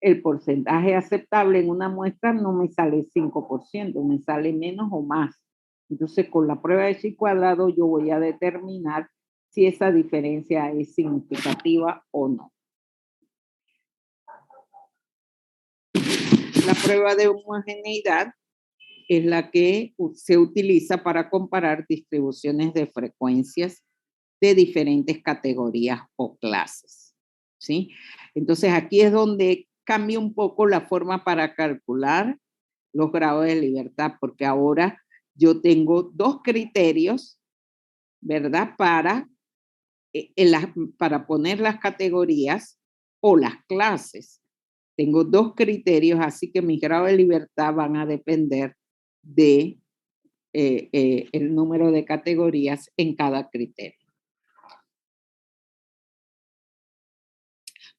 [SPEAKER 1] el porcentaje aceptable en una muestra no me sale 5%, me sale menos o más. Entonces, con la prueba de chi cuadrado yo voy a determinar si esa diferencia es significativa o no. La prueba de homogeneidad es la que se utiliza para comparar distribuciones de frecuencias de diferentes categorías o clases, ¿sí? Entonces, aquí es donde cambia un poco la forma para calcular los grados de libertad, porque ahora yo tengo dos criterios, ¿verdad? Para poner las categorías o las clases. Tengo dos criterios, así que mis grados de libertad van a depender de el número de categorías en cada criterio.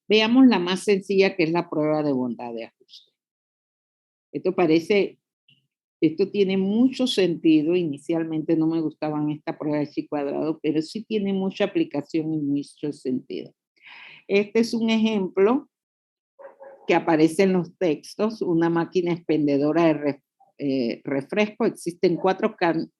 [SPEAKER 1] Veamos la más sencilla, que es la prueba de bondad de ajuste. Esto tiene mucho sentido. Inicialmente no me gustaban esta prueba de chi cuadrado, pero sí tiene mucha aplicación y mucho sentido. Este es un ejemplo que aparece en los textos, una máquina expendedora de refresco. Existen 4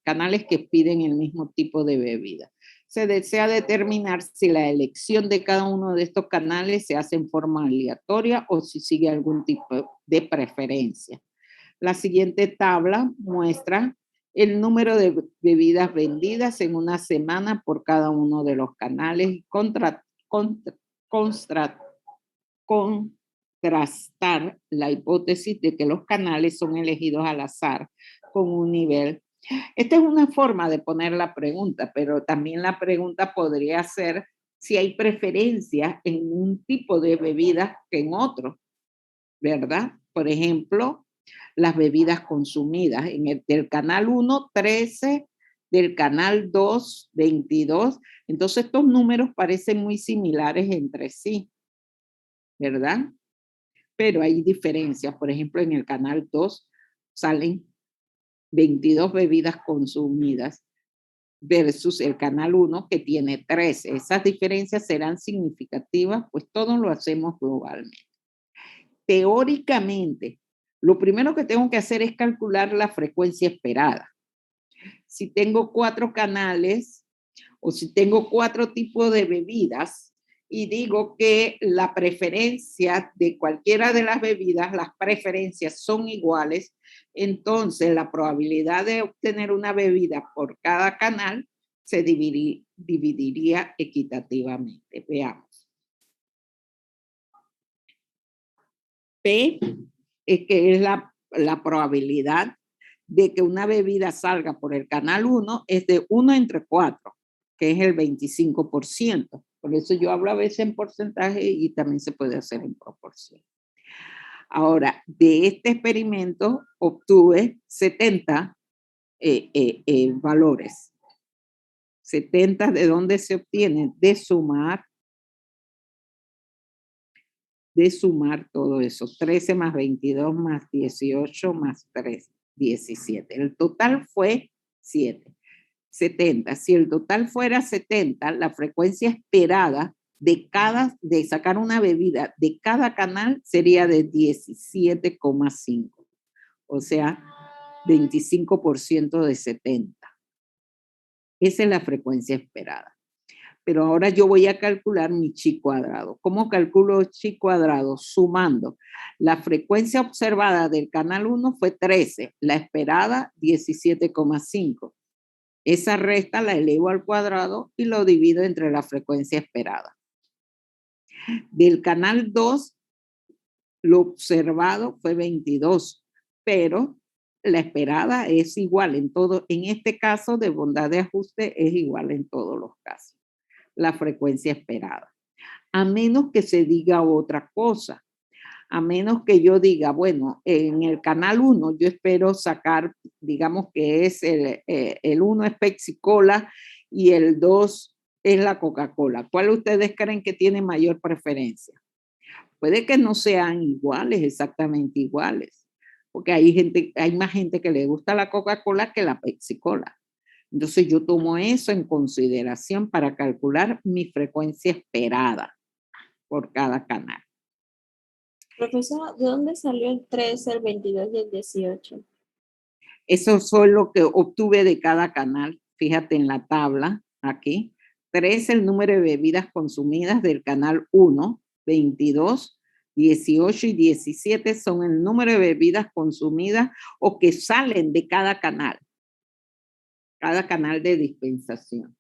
[SPEAKER 1] canales que piden el mismo tipo de bebida. Se desea determinar si la elección de cada uno de estos canales se hace en forma aleatoria o si sigue algún tipo de preferencia. La siguiente tabla muestra el número de bebidas vendidas en una semana por cada uno de los canales y contrastar la hipótesis de que los canales son elegidos al azar con un nivel. Esta es una forma de poner la pregunta, pero también la pregunta podría ser si hay preferencia en un tipo de bebida que en otro, ¿verdad? Por ejemplo, las bebidas consumidas. En el del canal 1, 13, del canal 2, 22. Entonces, estos números parecen muy similares entre sí, ¿verdad? Pero hay diferencias. Por ejemplo, en el canal 2 salen 22 bebidas consumidas versus el canal 1 que tiene 13. Esas diferencias serán significativas, pues todo lo hacemos globalmente. Teóricamente, lo primero que tengo que hacer es calcular la frecuencia esperada. Si tengo 4 canales o si tengo 4 tipos de bebidas y digo que la preferencia de cualquiera de las bebidas, las preferencias son iguales, entonces la probabilidad de obtener una bebida por cada canal se dividiría equitativamente. Veamos. P es que es la probabilidad de que una bebida salga por el canal 1 es de 1 entre 4, que es el 25%. Por eso yo hablo a veces en porcentaje y también se puede hacer en proporción. Ahora, de este experimento obtuve 70 valores. 70 de dónde se obtienen de sumar todo eso. 13 más 22 más 18 más 3, 17. El total fue 7. 70. Si el total fuera 70, la frecuencia esperada de sacar una bebida de cada canal sería de 17,5. O sea, 25% de 70. Esa es la frecuencia esperada. Pero ahora yo voy a calcular mi chi cuadrado. ¿Cómo calculo chi cuadrado? Sumando. La frecuencia observada del canal 1 fue 13, la esperada 17,5. Esa resta la elevo al cuadrado y lo divido entre la frecuencia esperada. Del canal 2, lo observado fue 22, pero la esperada es igual en todo. En este caso, de bondad de ajuste, es igual en todos los casos. La frecuencia esperada. A menos que se diga otra cosa. A menos que yo diga, bueno, en el canal 1 yo espero sacar, digamos que es el 1 es Pepsi Cola y el 2 es la Coca-Cola. ¿Cuál ustedes creen que tiene mayor preferencia? Puede que no sean iguales, exactamente iguales, porque hay más gente que le gusta la Coca-Cola que la Pepsi Cola. Entonces yo tomo eso en consideración para calcular mi frecuencia esperada por cada canal.
[SPEAKER 3] Profesora, ¿de dónde salió el 13, el 22 y el 18?
[SPEAKER 1] Eso fue lo que obtuve de cada canal. Fíjate en la tabla aquí. 3 el número de bebidas consumidas del canal 1, 22, 18 y 17 son el número de bebidas consumidas o que salen de cada canal de dispensación.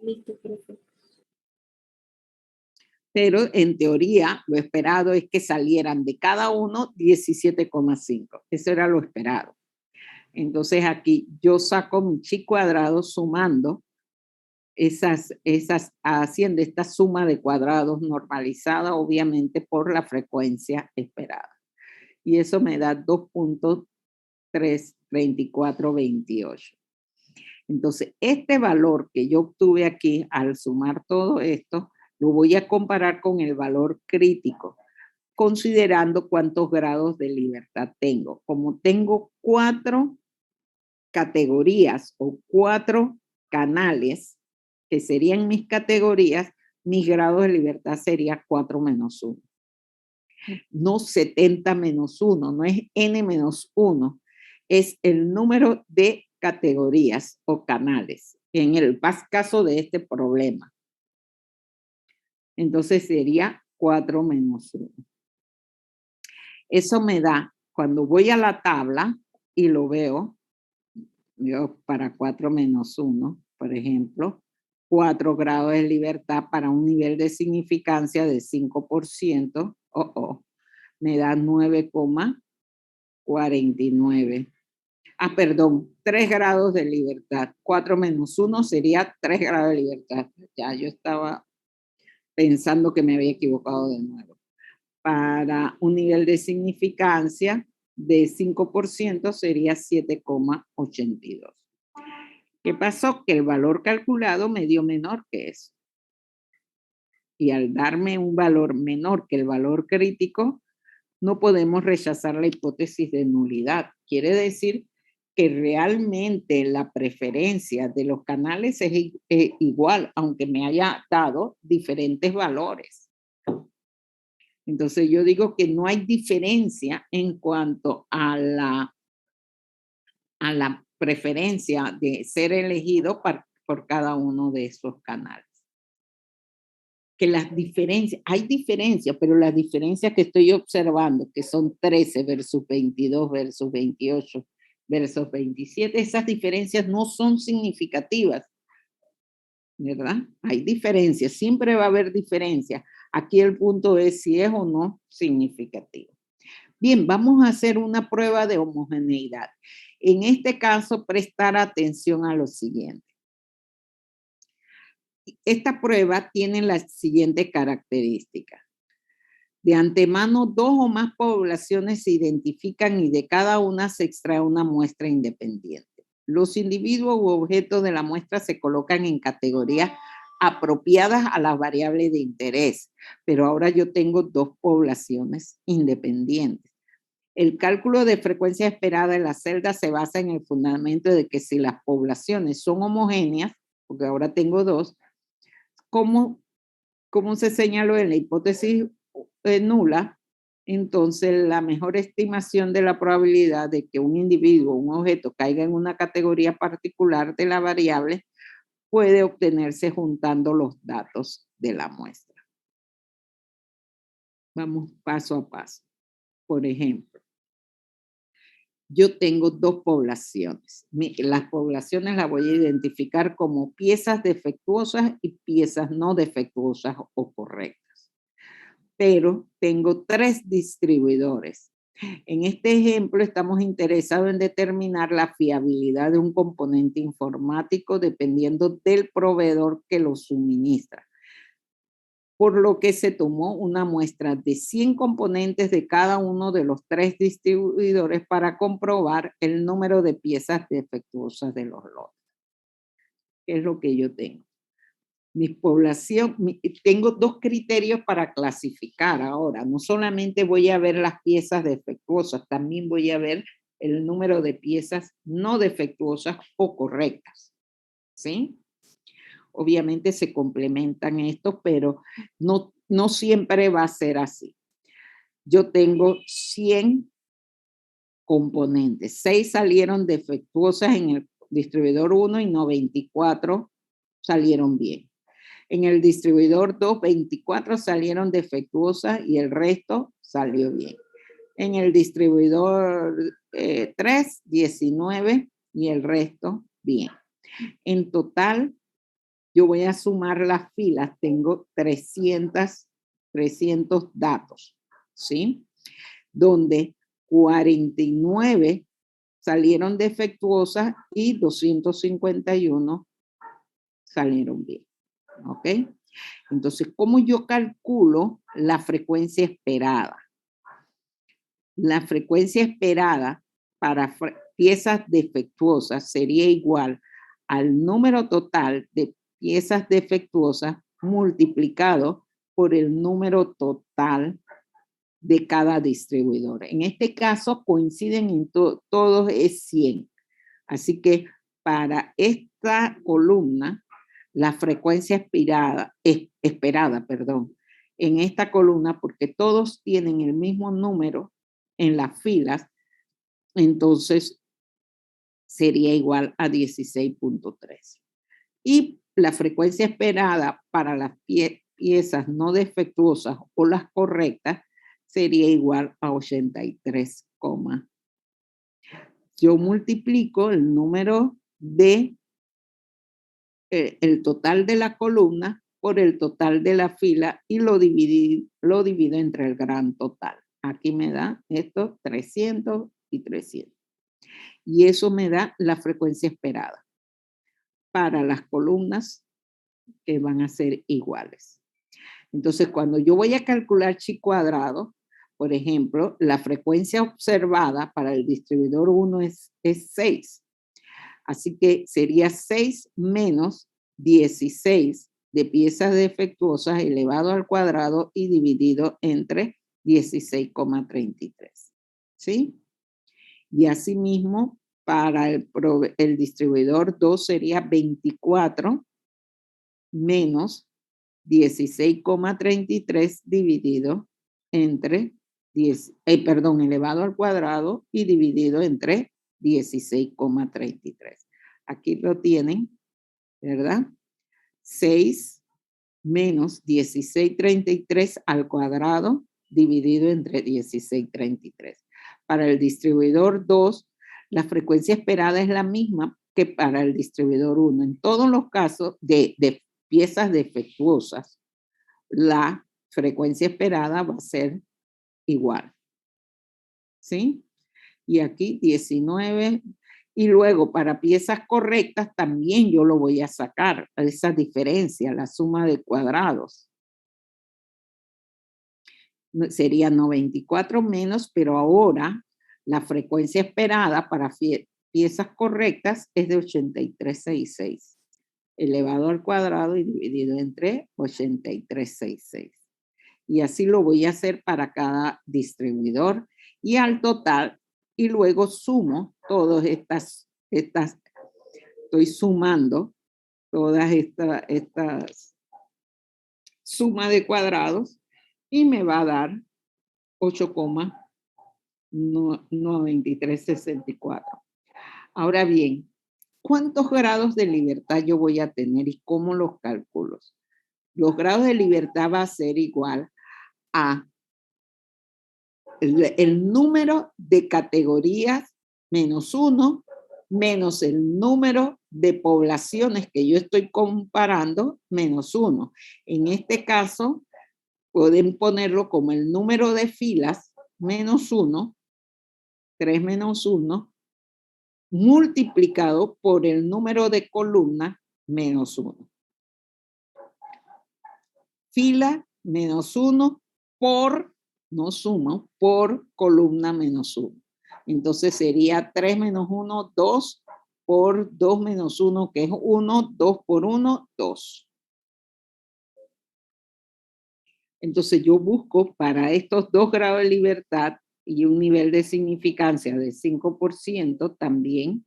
[SPEAKER 3] Listo, profesor.
[SPEAKER 1] Pero en teoría lo esperado es que salieran de cada uno 17,5. Eso era lo esperado. Entonces aquí yo saco mi chi cuadrado sumando haciendo esta suma de cuadrados normalizada obviamente por la frecuencia esperada. Y eso me da 2.32428. Entonces este valor que yo obtuve aquí al sumar todo esto, lo voy a comparar con el valor crítico, considerando cuántos grados de libertad tengo. Como tengo 4 categorías o 4 canales, que serían mis categorías, mis grados de libertad sería 4 menos 1. No 70 menos 1, no es n menos 1, es el número de categorías o canales en el caso de este problema. Entonces sería 4 menos 1. Eso me da, cuando voy a la tabla y lo veo, yo para 4 menos 1, por ejemplo, 4 grados de libertad para un nivel de significancia de 5%, me da 9,49. Perdón, 3 grados de libertad. 4 menos 1 sería 3 grados de libertad. Ya yo estaba pensando que me había equivocado de nuevo. Para un nivel de significancia de 5% sería 7,82. ¿Qué pasó? Que el valor calculado me dio menor que eso. Y al darme un valor menor que el valor crítico, no podemos rechazar la hipótesis de nulidad. Quiere decir que realmente la preferencia de los canales es igual, aunque me haya dado diferentes valores. Entonces yo digo que no hay diferencia en cuanto a la preferencia de ser elegido por cada uno de esos canales. Que las diferencias, hay diferencias, pero las diferencias que estoy observando, que son 13 versus 22 versus 28 versus 27, esas diferencias no son significativas, ¿verdad? Hay diferencias, siempre va a haber diferencias. Aquí el punto es si es o no significativo. Bien, vamos a hacer una prueba de homogeneidad. En este caso, prestar atención a lo siguiente. Esta prueba tiene las siguientes características. De antemano, 2 o más poblaciones se identifican y de cada una se extrae una muestra independiente. Los individuos u objetos de la muestra se colocan en categorías apropiadas a las variables de interés, pero ahora yo tengo 2 poblaciones independientes. El cálculo de frecuencia esperada en la celda se basa en el fundamento de que si las poblaciones son homogéneas, porque ahora tengo 2, como se señaló en la hipótesis nula, entonces la mejor estimación de la probabilidad de que un individuo o un objeto caiga en una categoría particular de la variable puede obtenerse juntando los datos de la muestra. Vamos paso a paso. Por ejemplo, yo tengo 2 poblaciones. Las poblaciones las voy a identificar como piezas defectuosas y piezas no defectuosas o correctas. Pero tengo 3 distribuidores. En este ejemplo estamos interesados en determinar la fiabilidad de un componente informático dependiendo del proveedor que lo suministra. Por lo que se tomó una muestra de 100 componentes de cada uno de los 3 distribuidores para comprobar el número de piezas defectuosas de los lotes. ¿Qué es lo que yo tengo? Tengo 2 criterios para clasificar ahora. No solamente voy a ver las piezas defectuosas, también voy a ver el número de piezas no defectuosas o correctas. ¿Sí? Obviamente se complementan estos, pero no siempre va a ser así. Yo tengo 100 componentes. 6 salieron defectuosas en el distribuidor 1 y 94 salieron bien. En el distribuidor 2, 24 salieron defectuosas y el resto salió bien. En el distribuidor 3, 19 y el resto bien. En total, yo voy a sumar las filas, tengo 300 datos, ¿sí? Donde 49 salieron defectuosas y 251 salieron bien, ¿ok? Entonces, ¿cómo yo calculo la frecuencia esperada? La frecuencia esperada para piezas defectuosas sería igual al número total de piezas defectuosas multiplicado por el número total de cada distribuidor. En este caso coinciden en todos es 100. Así que para esta columna, la frecuencia esperada en esta columna, porque todos tienen el mismo número en las filas, entonces sería igual a 16.3. Y la frecuencia esperada para las piezas no defectuosas o las correctas sería igual a 83, yo multiplico el número de el total de la columna por el total de la fila y lo divido entre el gran total. Aquí me da esto 300 y 300. Y eso me da la frecuencia esperada para las columnas que van a ser iguales. Entonces, cuando yo voy a calcular chi cuadrado, por ejemplo, la frecuencia observada para el distribuidor 1 es 6. Así que sería 6 menos 16 de piezas defectuosas elevado al cuadrado y dividido entre 16,33. ¿Sí? Y asimismo, para el distribuidor 2 sería 24 menos 16,33 dividido entre elevado al cuadrado y dividido entre 16,33. Aquí lo tienen, ¿verdad? 6 menos 16,33 al cuadrado dividido entre 16,33. Para el distribuidor 2, la frecuencia esperada es la misma que para el distribuidor 1. En todos los casos de piezas defectuosas, la frecuencia esperada va a ser igual. ¿Sí? Y aquí 19. Y luego para piezas correctas también yo lo voy a sacar, esa diferencia, la suma de cuadrados. Sería 94 menos, pero ahora la frecuencia esperada para piezas correctas es de 83,66. Elevado al cuadrado y dividido entre 83,66. Y así lo voy a hacer para cada distribuidor y al total, y luego sumo todas estas estoy sumando todas estas suma de cuadrados y me va a dar 8,9364. Ahora bien, ¿cuántos grados de libertad yo voy a tener y cómo los calculo? Los grados de libertad va a ser igual a el número de categorías menos 1 menos el número de poblaciones que yo estoy comparando menos 1. En este caso, pueden ponerlo como el número de filas menos 1, 3 menos 1, multiplicado por el número de columnas menos 1. Fila menos 1 por, no sumo, por columna menos 1. Entonces sería 3 menos 1, 2 por 2 menos 1, que es 1, 2 por 1, 2. Entonces yo busco para estos 2 grados de libertad y un nivel de significancia de 5%, también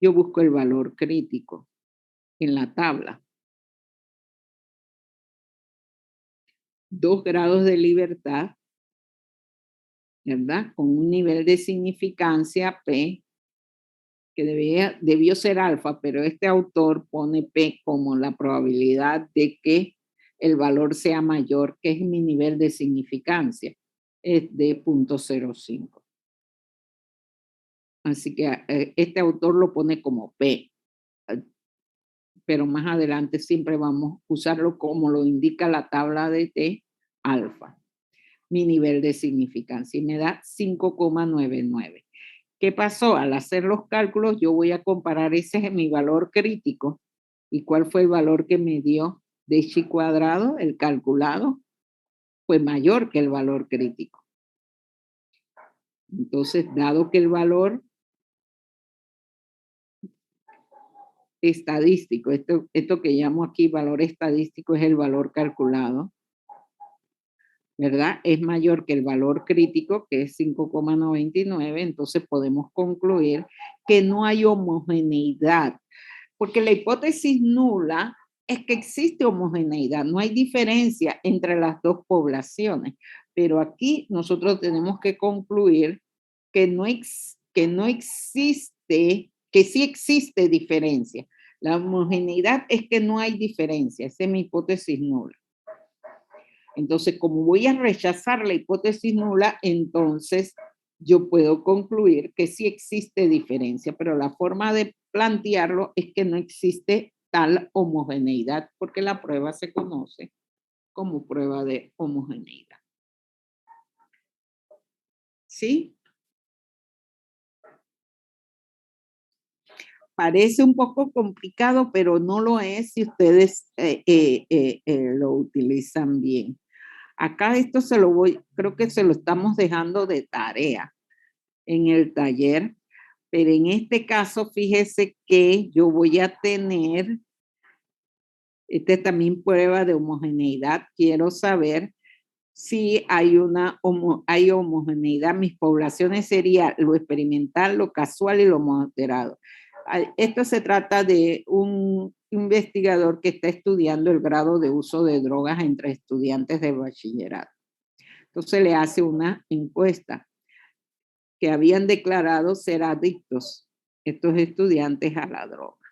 [SPEAKER 1] yo busco el valor crítico en la tabla. 2 grados de libertad, ¿verdad? Con un nivel de significancia P, que debió ser alfa, pero este autor pone P como la probabilidad de que el valor sea mayor, que es mi nivel de significancia, es de 0.05. Así que este autor lo pone como P, pero más adelante siempre vamos a usarlo como lo indica la tabla de T, alfa, mi nivel de significancia, y me da 5,99. ¿Qué pasó? Al hacer los cálculos, yo voy a comparar, ese es mi valor crítico. ¿Y cuál fue el valor que me dio de chi cuadrado? El calculado fue mayor que el valor crítico. Entonces, dado que el valor estadístico, esto que llamo aquí valor estadístico es el valor calculado, ¿verdad? Es mayor que el valor crítico, que es 5,99, entonces podemos concluir que no hay homogeneidad, porque la hipótesis nula es que existe homogeneidad, no hay diferencia entre las dos poblaciones, pero aquí nosotros tenemos que concluir que no existe, que sí existe diferencia. La homogeneidad es que no hay diferencia, esa es mi hipótesis nula. Entonces, como voy a rechazar la hipótesis nula, entonces yo puedo concluir que sí existe diferencia, pero la forma de plantearlo es que no existe tal homogeneidad, porque la prueba se conoce como prueba de homogeneidad. ¿Sí? Parece un poco complicado, pero no lo es si ustedes lo utilizan bien. Acá esto creo que se lo estamos dejando de tarea en el taller, pero en este caso fíjese que yo voy a tener, también prueba de homogeneidad, quiero saber si hay hay homogeneidad. Mis poblaciones serían lo experimental, lo casual y lo moderado. Esto se trata de un investigador que está estudiando el grado de uso de drogas entre estudiantes de bachillerato. Entonces le hace una encuesta que habían declarado ser adictos estos estudiantes a la droga,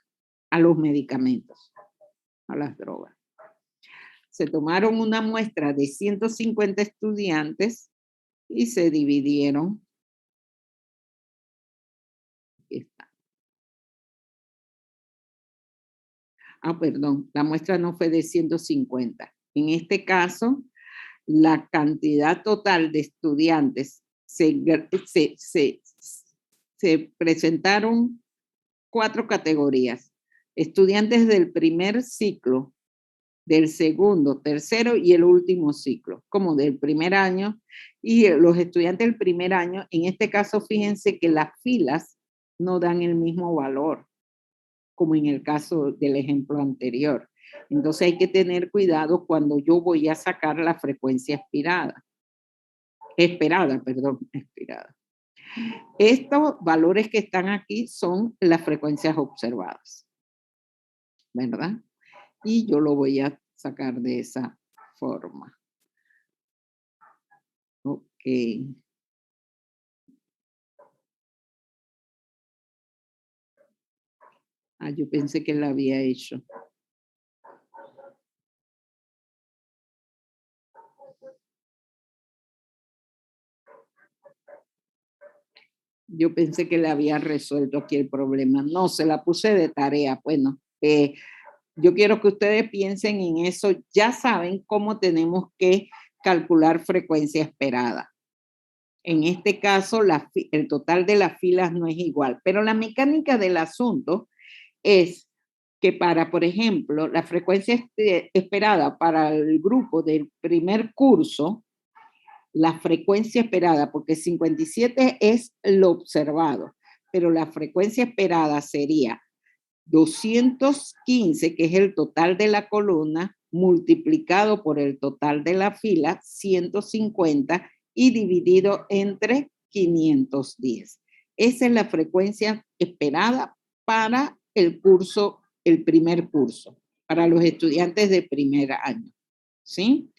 [SPEAKER 1] a los medicamentos, a las drogas. Se tomaron una muestra de 150 estudiantes y se dividieron. Aquí está. Perdón, la muestra no fue de 150. En este caso, la cantidad total de estudiantes se presentaron 4 categorías. Estudiantes del primer ciclo, del segundo, tercero y el último ciclo, como del primer año. Y los estudiantes del primer año, en este caso, fíjense que las filas no dan el mismo valor, como en el caso del ejemplo anterior. Entonces hay que tener cuidado cuando yo voy a sacar la frecuencia esperada. Estos valores que están aquí son las frecuencias observadas, ¿verdad? Y yo lo voy a sacar de esa forma. Ok. Yo pensé que la había hecho. Yo pensé que le había resuelto aquí el problema. No, se la puse de tarea. Bueno, yo quiero que ustedes piensen en eso. Ya saben cómo tenemos que calcular frecuencia esperada. En este caso, el total de las filas no es igual, pero la mecánica del asunto es que para, por ejemplo, la frecuencia esperada para el grupo del primer curso, la frecuencia esperada, porque 57 es lo observado, pero la frecuencia esperada sería 215, que es el total de la columna, multiplicado por el total de la fila, 150, y dividido entre 510. Esa es la frecuencia esperada para el curso, el primer curso, para los estudiantes de primer año, ¿sí?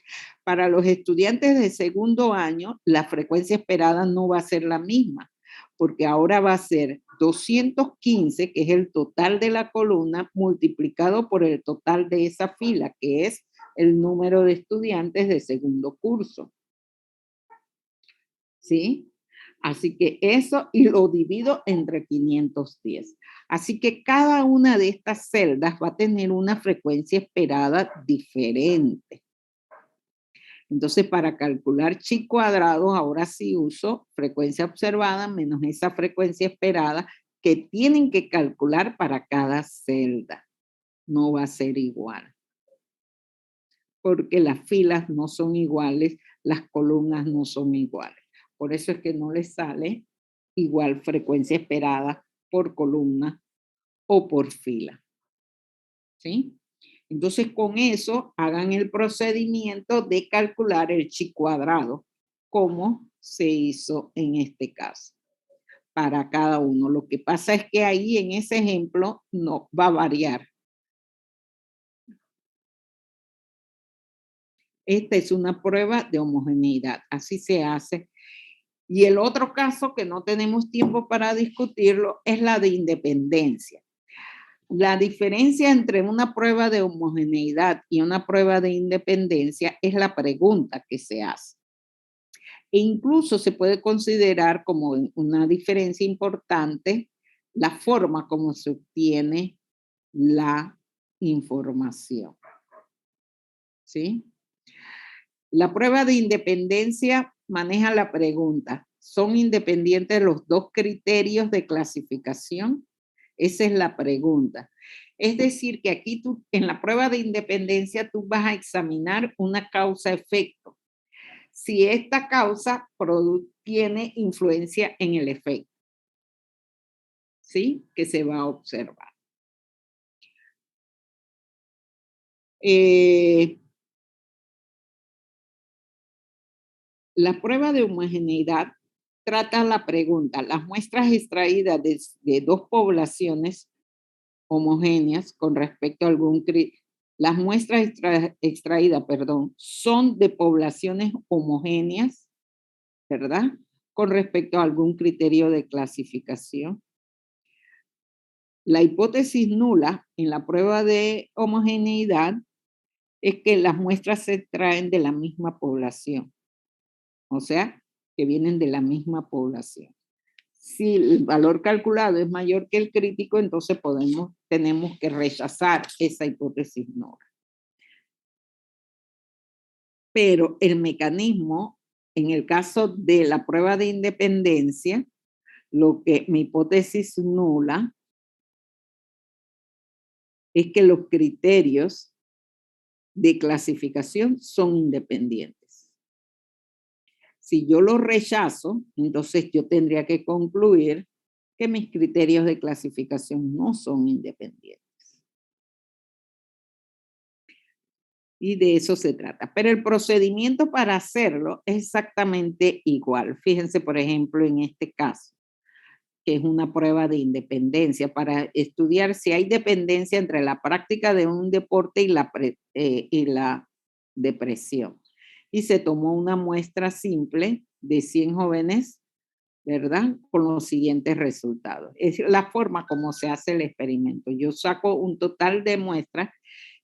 [SPEAKER 1] Para los estudiantes de segundo año, la frecuencia esperada no va a ser la misma, porque ahora va a ser 215, que es el total de la columna, multiplicado por el total de esa fila, que es el número de estudiantes de segundo curso. ¿Sí? Así que eso, y lo divido entre 510. Así que cada una de estas celdas va a tener una frecuencia esperada diferente. Entonces, para calcular chi cuadrado, ahora sí uso frecuencia observada menos esa frecuencia esperada que tienen que calcular para cada celda. No va a ser igual. Porque las filas no son iguales, las columnas no son iguales. Por eso es que no les sale igual frecuencia esperada por columna o por fila. ¿Sí? Entonces, con eso, hagan el procedimiento de calcular el chi cuadrado, como se hizo en este caso, para cada uno. Lo que pasa es que ahí, en ese ejemplo, no va a variar. Esta es una prueba de homogeneidad, así se hace. Y el otro caso que no tenemos tiempo para discutirlo es la de independencia. La diferencia entre una prueba de homogeneidad y una prueba de independencia es la pregunta que se hace. E incluso se puede considerar como una diferencia importante la forma como se obtiene la información. ¿Sí? La prueba de independencia maneja la pregunta, ¿son independientes los dos criterios de clasificación? Esa es la pregunta. Es decir, que aquí tú, en la prueba de independencia, tú vas a examinar una causa-efecto. Si esta causa tiene influencia en el efecto, ¿sí? Que se va a observar. La prueba de homogeneidad trata la pregunta, las muestras extraídas de dos poblaciones homogéneas con respecto a algún las muestras extraídas, son de poblaciones homogéneas, ¿verdad? Con respecto a algún criterio de clasificación. La hipótesis nula en la prueba de homogeneidad es que las muestras se extraen de la misma población. O sea, que vienen de la misma población. Si el valor calculado es mayor que el crítico, entonces tenemos que rechazar esa hipótesis nula. Pero el mecanismo, en el caso de la prueba de independencia, mi hipótesis nula es que los criterios de clasificación son independientes. Si yo lo rechazo, entonces yo tendría que concluir que mis criterios de clasificación no son independientes. Y de eso se trata. Pero el procedimiento para hacerlo es exactamente igual. Fíjense, por ejemplo, en este caso, que es una prueba de independencia para estudiar si hay dependencia entre la práctica de un deporte y la depresión. Y se tomó una muestra simple de 100 jóvenes, ¿verdad? Con los siguientes resultados. Es la forma como se hace el experimento. Yo saco un total de muestras,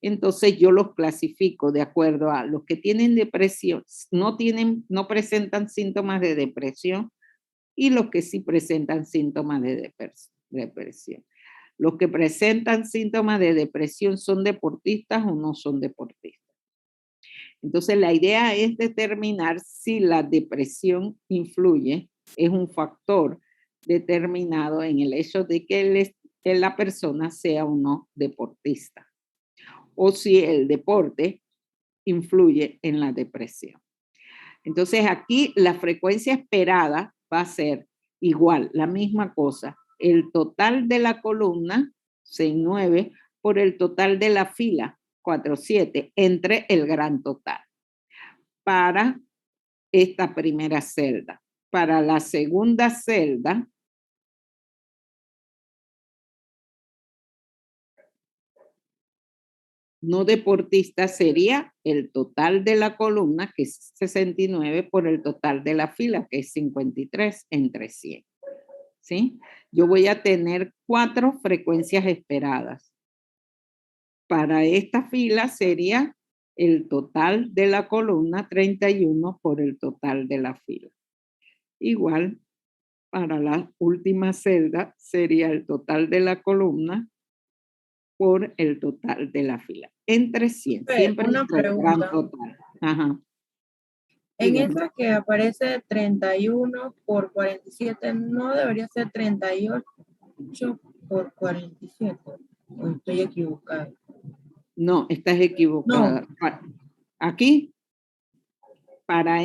[SPEAKER 1] entonces yo los clasifico de acuerdo a los que tienen depresión, no presentan síntomas de depresión, y los que sí presentan síntomas de depresión. Los que presentan síntomas de depresión, ¿son deportistas o no son deportistas? Entonces, la idea es determinar si la depresión influye, es un factor determinado en el hecho de que la persona sea o no deportista, o si el deporte influye en la depresión. Entonces, aquí la frecuencia esperada va a ser igual, la misma cosa. El total de la columna, 6,9, por el total de la fila, 4,7, entre el gran total. Para esta primera celda. Para la segunda celda, no deportista sería el total de la columna, que es 69, por el total de la fila, que es 53, entre 100. ¿Sí? Yo voy a tener 4 frecuencias esperadas. Para esta fila sería el total de la columna 31 por el total de la fila. Igual, para la última celda sería el total de la columna por el total de la fila. Entre 100. Siempre
[SPEAKER 3] una pregunta.
[SPEAKER 1] Gran total. Ajá.
[SPEAKER 3] En esa que aparece 31 por 47, ¿no debería ser 38 por 47? ¿O estoy equivocada?
[SPEAKER 1] No, estás equivocada. No. Aquí, para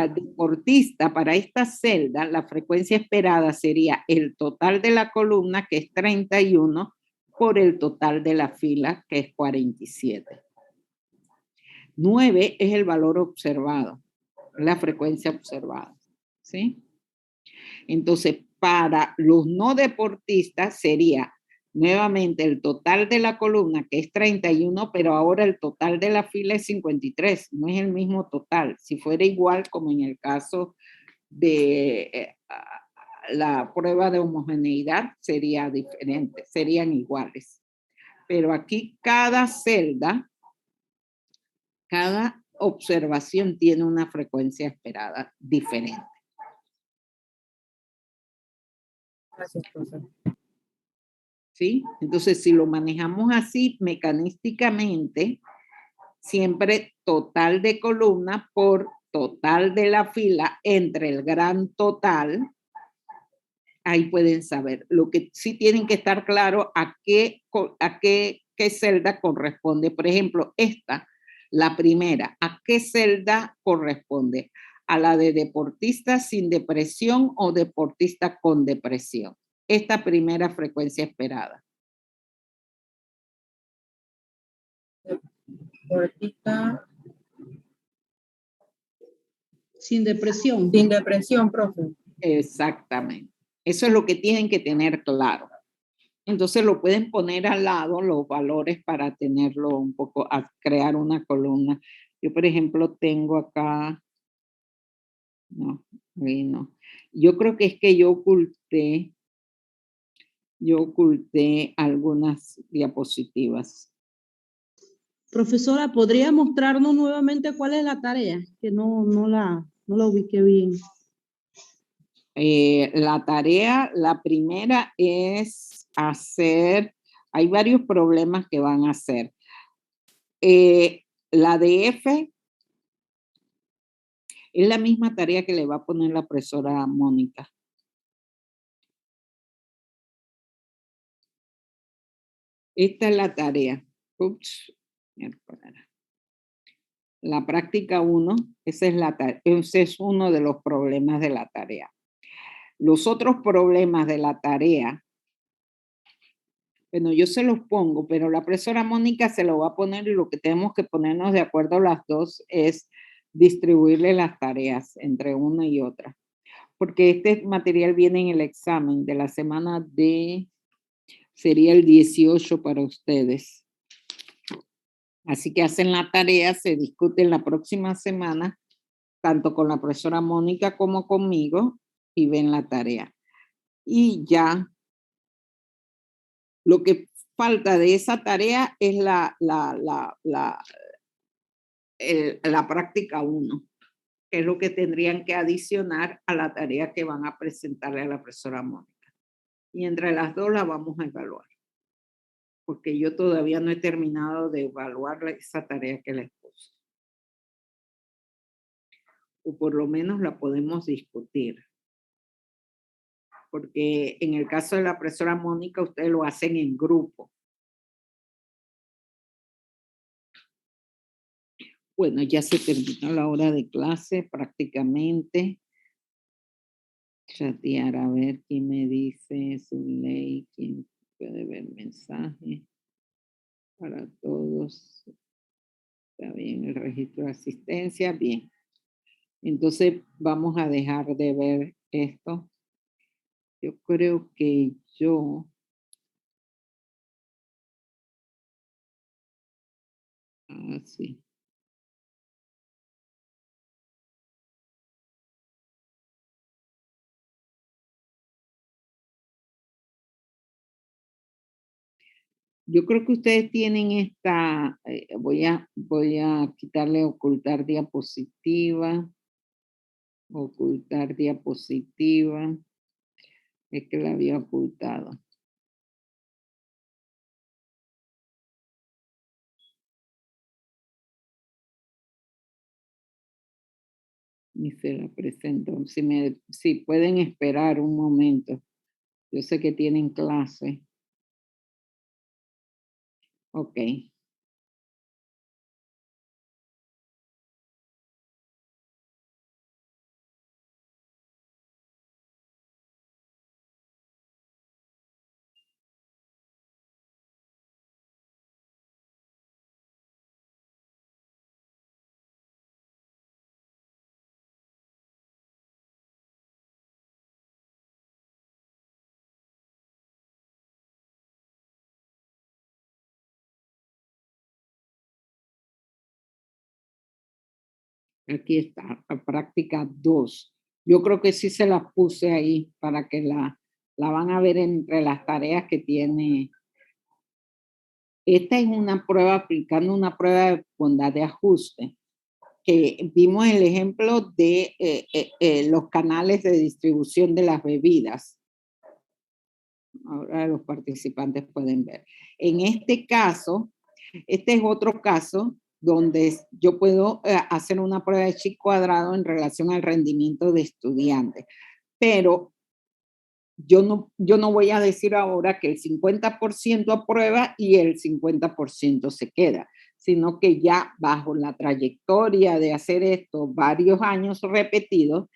[SPEAKER 1] deportista, para esta celda, la frecuencia esperada sería el total de la columna, que es 31, por el total de la fila, que es 47. 9 es el valor observado, la frecuencia observada, ¿sí? Entonces, para los no deportistas sería Nuevamente, el total de la columna, que es 31, pero ahora el total de la fila es 53, no es el mismo total. Si fuera igual, como en el caso de la prueba de homogeneidad, sería diferente, serían iguales. Pero aquí cada celda, cada observación tiene una frecuencia esperada diferente.
[SPEAKER 3] Gracias, profesor.
[SPEAKER 1] ¿Sí? Entonces, si lo manejamos así mecanísticamente, siempre total de columna por total de la fila entre el gran total, ahí pueden saber. Lo que sí tienen que estar claro a qué celda corresponde. Por ejemplo, esta, la primera, ¿a qué celda corresponde? ¿A la de deportista sin depresión o deportista con depresión? Esta primera frecuencia esperada.
[SPEAKER 3] Deportista
[SPEAKER 5] Sin depresión.
[SPEAKER 3] sin depresión, profe.
[SPEAKER 1] Exactamente. Eso es lo que tienen que tener claro. Entonces lo pueden poner al lado los valores para tenerlo un poco, a crear una columna. Yo, por ejemplo, tengo acá, no, ahí no. Yo creo que es que yo oculté algunas diapositivas.
[SPEAKER 5] Profesora, ¿podría mostrarnos nuevamente cuál es la tarea? Que no la ubiqué bien.
[SPEAKER 1] La tarea, la primera es hacer, hay varios problemas que van a hacer. La de F es la misma tarea que le va a poner la profesora Mónica. Esta es la tarea. Ups. La práctica 1, ese es uno de los problemas de la tarea. Los otros problemas de la tarea, bueno, yo se los pongo, pero la profesora Mónica se lo va a poner y lo que tenemos que ponernos de acuerdo las dos es distribuirle las tareas entre una y otra. Porque este material viene en el examen de la semana sería el 18 para ustedes. Así que hacen la tarea, se discute la próxima semana, tanto con la profesora Mónica como conmigo, y ven la tarea. Y ya lo que falta de esa tarea es la práctica 1, que es lo que tendrían que adicionar a la tarea que van a presentarle a la profesora Mónica. Y entre las dos la vamos a evaluar, porque yo todavía no he terminado de evaluar esa tarea que les puse. O por lo menos la podemos discutir. Porque en el caso de la profesora Mónica, ustedes lo hacen en grupo. Bueno, ya se terminó la hora de clase prácticamente. Chatear, a ver quién me dice su ley, quién puede ver mensaje. Para todos. Está bien, el registro de asistencia, bien. Entonces vamos a dejar de ver esto. Yo creo que sí. Yo creo que ustedes tienen esta, voy a quitarle ocultar diapositiva. Ocultar diapositiva. Es que la había ocultado. Y se la presento. Si pueden esperar un momento. Yo sé que tienen clase. Ok. Aquí está, la práctica 2. Yo creo que sí se las puse ahí para que la van a ver entre las tareas que tiene. Esta es una prueba aplicando una prueba de bondad de ajuste, que vimos el ejemplo de los canales de distribución de las bebidas. Ahora los participantes pueden ver. En este caso, este es otro caso donde yo puedo hacer una prueba de chi cuadrado en relación al rendimiento de estudiantes, pero yo no voy a decir ahora que el 50% aprueba y el 50% se queda, sino que ya bajo la trayectoria de hacer esto varios años repetidos,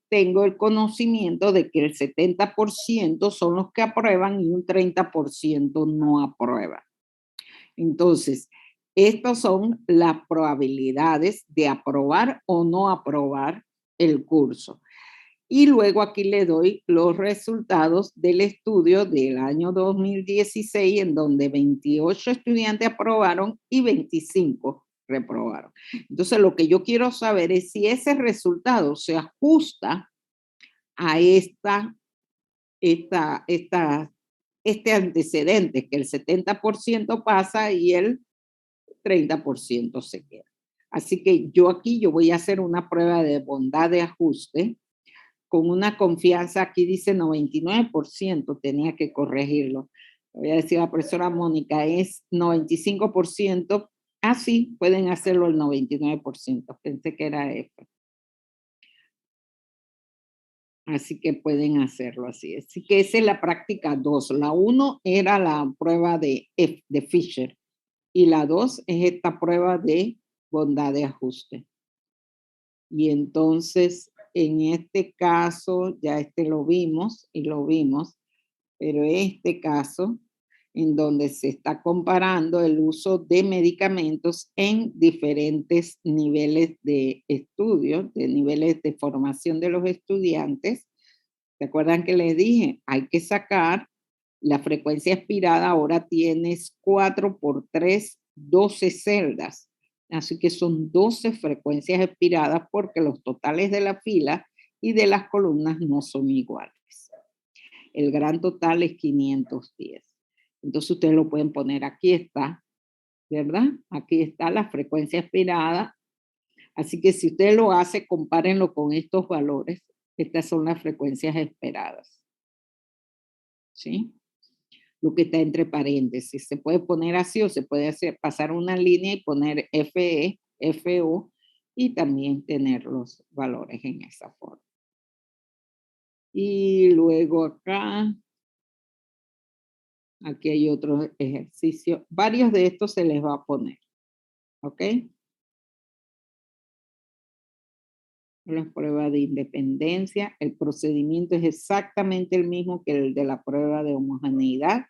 [SPEAKER 1] tengo el conocimiento de que el 70% son los que aprueban y un 30% no aprueban. Entonces, estas son las probabilidades de aprobar o no aprobar el curso. Y luego aquí le doy los resultados del estudio del año 2016, en donde 28 estudiantes aprobaron y 25 reprobaron. Entonces, lo que yo quiero saber es si ese resultado se ajusta a este antecedente, que el 70% pasa y el 30% se queda. Así que yo voy a hacer una prueba de bondad de ajuste con una confianza, aquí dice 99%, tenía que corregirlo. Voy a decir a la profesora Mónica, es 95%, sí, pueden hacerlo el 99%, pensé que era F. Así que pueden hacerlo así. Así que esa es la práctica 2. La 1 era la prueba de Fisher y la 2 es esta prueba de bondad de ajuste. Y entonces, en este caso, ya lo vimos, pero este caso, en donde se está comparando el uso de medicamentos en diferentes niveles de estudio, de niveles de formación de los estudiantes. ¿Se acuerdan que les dije? Hay que sacar la frecuencia expirada, ahora tienes 4 por 3, 12 celdas. Así que son 12 frecuencias expiradas porque los totales de la fila y de las columnas no son iguales. El gran total es 510. Entonces ustedes lo pueden poner, aquí está, ¿verdad? Aquí está la frecuencia expirada. Así que si usted lo hace, compárenlo con estos valores. Estas son las frecuencias esperadas. ¿Sí? Lo que está entre paréntesis. Se puede poner así o se puede pasar una línea y poner FE, FO y también tener los valores en esa forma. Y luego acá, aquí hay otro ejercicio. Varios de estos se les va a poner. ¿Ok? La prueba de independencia, el procedimiento es exactamente el mismo que el de la prueba de homogeneidad.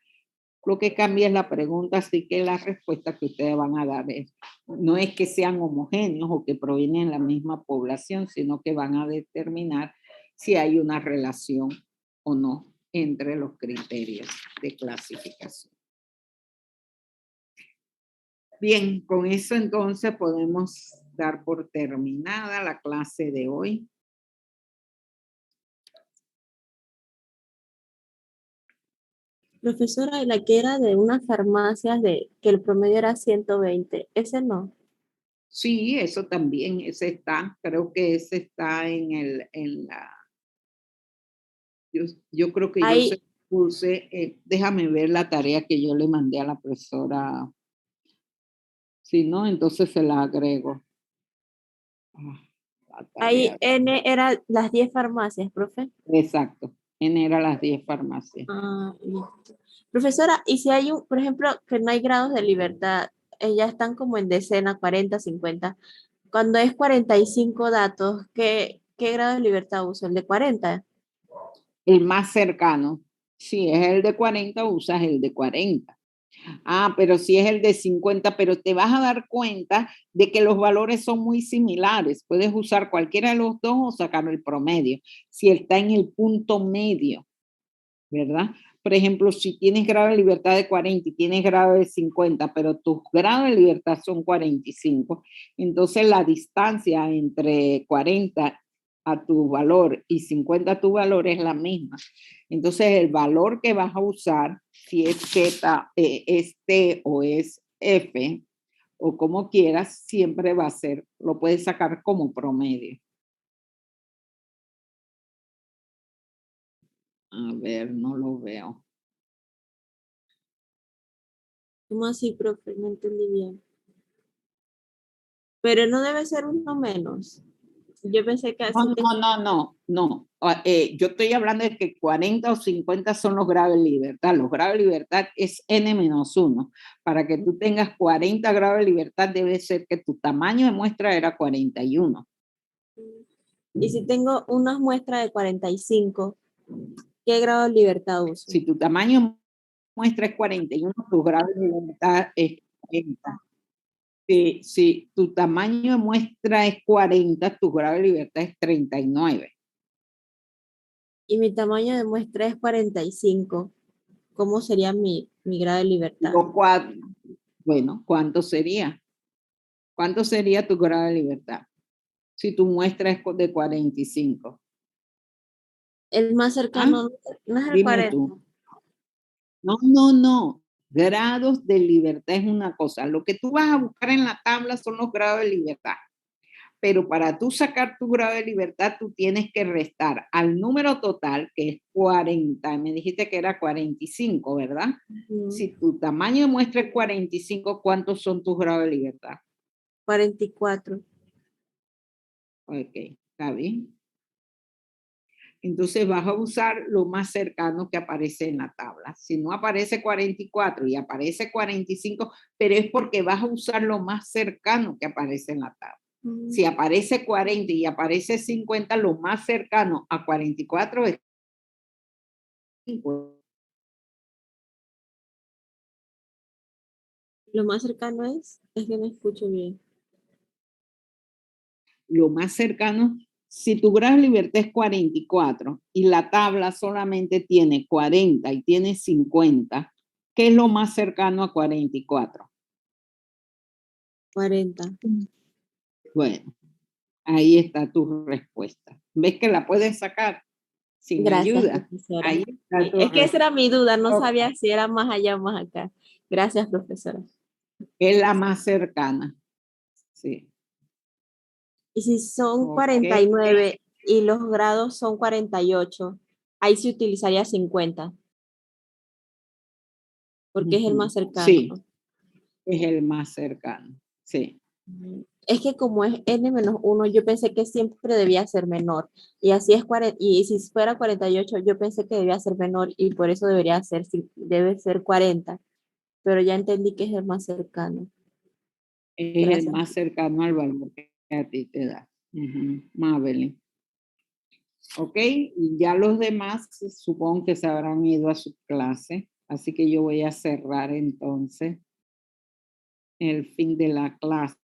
[SPEAKER 1] Lo que cambia es la pregunta, así que la respuesta que ustedes van a dar no es que sean homogéneos o que provienen de la misma población, sino que van a determinar si hay una relación o no entre los criterios de clasificación. Bien, con eso entonces podemos dar por terminada la clase de hoy.
[SPEAKER 3] Profesora, y la que era de unas farmacias que el promedio era 120, ese no.
[SPEAKER 1] Sí, eso también, ese está, creo que ese está en la, yo creo que yo se puse, déjame ver la tarea que yo le mandé a la profesora. Si no, entonces se la agrego.
[SPEAKER 3] Ahí N era las 10 farmacias, profe.
[SPEAKER 1] Exacto, N era las 10 farmacias.
[SPEAKER 3] Listo. Profesora, y si hay por ejemplo, que no hay grados de libertad, ya están como en decena, 40, 50. Cuando es 45 datos, ¿qué grado de libertad uso? ¿El de 40?
[SPEAKER 1] El más cercano. Si es el de 40, usas el de 40. Pero si es el de 50, pero te vas a dar cuenta de que los valores son muy similares. Puedes usar cualquiera de los dos o sacar el promedio. Si está en el punto medio, ¿verdad? Por ejemplo, si tienes grado de libertad de 40 y tienes grado de 50, pero tus grados de libertad son 45, entonces la distancia entre 40 a tu valor y 50 a tu valor es la misma. Entonces el valor que vas a usar, si es Z, es T o es F, o como quieras, siempre va a ser, lo puedes sacar como promedio. A ver, no lo veo.
[SPEAKER 3] ¿Cómo así, profe? No entendí bien. Pero no debe ser uno menos. Yo pensé que así.
[SPEAKER 1] No. Yo estoy hablando de que 40 o 50 son los grados de libertad. Los grados de libertad es N-1. Para que tú tengas 40 grados de libertad debe ser que tu tamaño de muestra era 41.
[SPEAKER 3] Y si tengo unas muestras de 45, ¿qué grado de libertad uso?
[SPEAKER 1] Si tu tamaño de muestra es 41, tu grado de libertad es 40. Si tu tamaño de muestra es 40, tu grado de libertad es 39.
[SPEAKER 3] Y mi tamaño de muestra es 45. ¿Cómo sería mi grado de libertad?
[SPEAKER 1] Bueno, ¿cuánto sería? ¿Cuánto sería tu grado de libertad? Si tu muestra es de 45.
[SPEAKER 3] El más cercano no es el
[SPEAKER 1] Dime
[SPEAKER 3] 40.
[SPEAKER 1] tú. No. Grados de libertad es una cosa. Lo que tú vas a buscar en la tabla son los grados de libertad. Pero para tú sacar tu grado de libertad, tú tienes que restar al número total, que es 40. Me dijiste que era 45, ¿verdad? Si tu tamaño de muestra es 45, ¿cuántos son tus grados de libertad?
[SPEAKER 3] 44.
[SPEAKER 1] Ok, está bien. Entonces vas a usar lo más cercano que aparece en la tabla. Si no aparece 44 y aparece 45, pero es porque vas a usar lo más cercano que aparece en la tabla. Si aparece 40 y aparece 50, lo más cercano a 44 es 50.
[SPEAKER 3] Lo más cercano es que no escucho bien.
[SPEAKER 1] Lo más cercano, si tu grado de libertad es 44 y la tabla solamente tiene 40 y tiene 50, ¿qué es lo más cercano a 44?
[SPEAKER 3] 40.
[SPEAKER 1] Bueno, ahí está tu respuesta. ¿Ves que la puedes sacar sin
[SPEAKER 3] Gracias,
[SPEAKER 1] ayuda?
[SPEAKER 3] profesora.
[SPEAKER 1] Ahí está tu
[SPEAKER 3] Es que esa era mi duda, no
[SPEAKER 1] respuesta.
[SPEAKER 3] sabía si era más allá o más acá. Gracias, profesora.
[SPEAKER 1] Es la más cercana. Sí.
[SPEAKER 3] Y si son
[SPEAKER 1] Ok.
[SPEAKER 3] 49 y los grados son 48, ahí se utilizaría 50, porque es el más cercano.
[SPEAKER 1] Sí, es el más cercano. Sí.
[SPEAKER 3] Es que como es n-1, yo pensé que siempre debía ser menor. Y así es, y si fuera 48, yo pensé que debía ser menor y por eso debe ser 40. Pero ya entendí que es el más cercano.
[SPEAKER 1] Es
[SPEAKER 3] Gracias.
[SPEAKER 1] el más cercano al valor que a ti te da. Mabel. Ok, y ya los demás supongo que se habrán ido a su clase, así que yo voy a cerrar entonces el fin de la clase.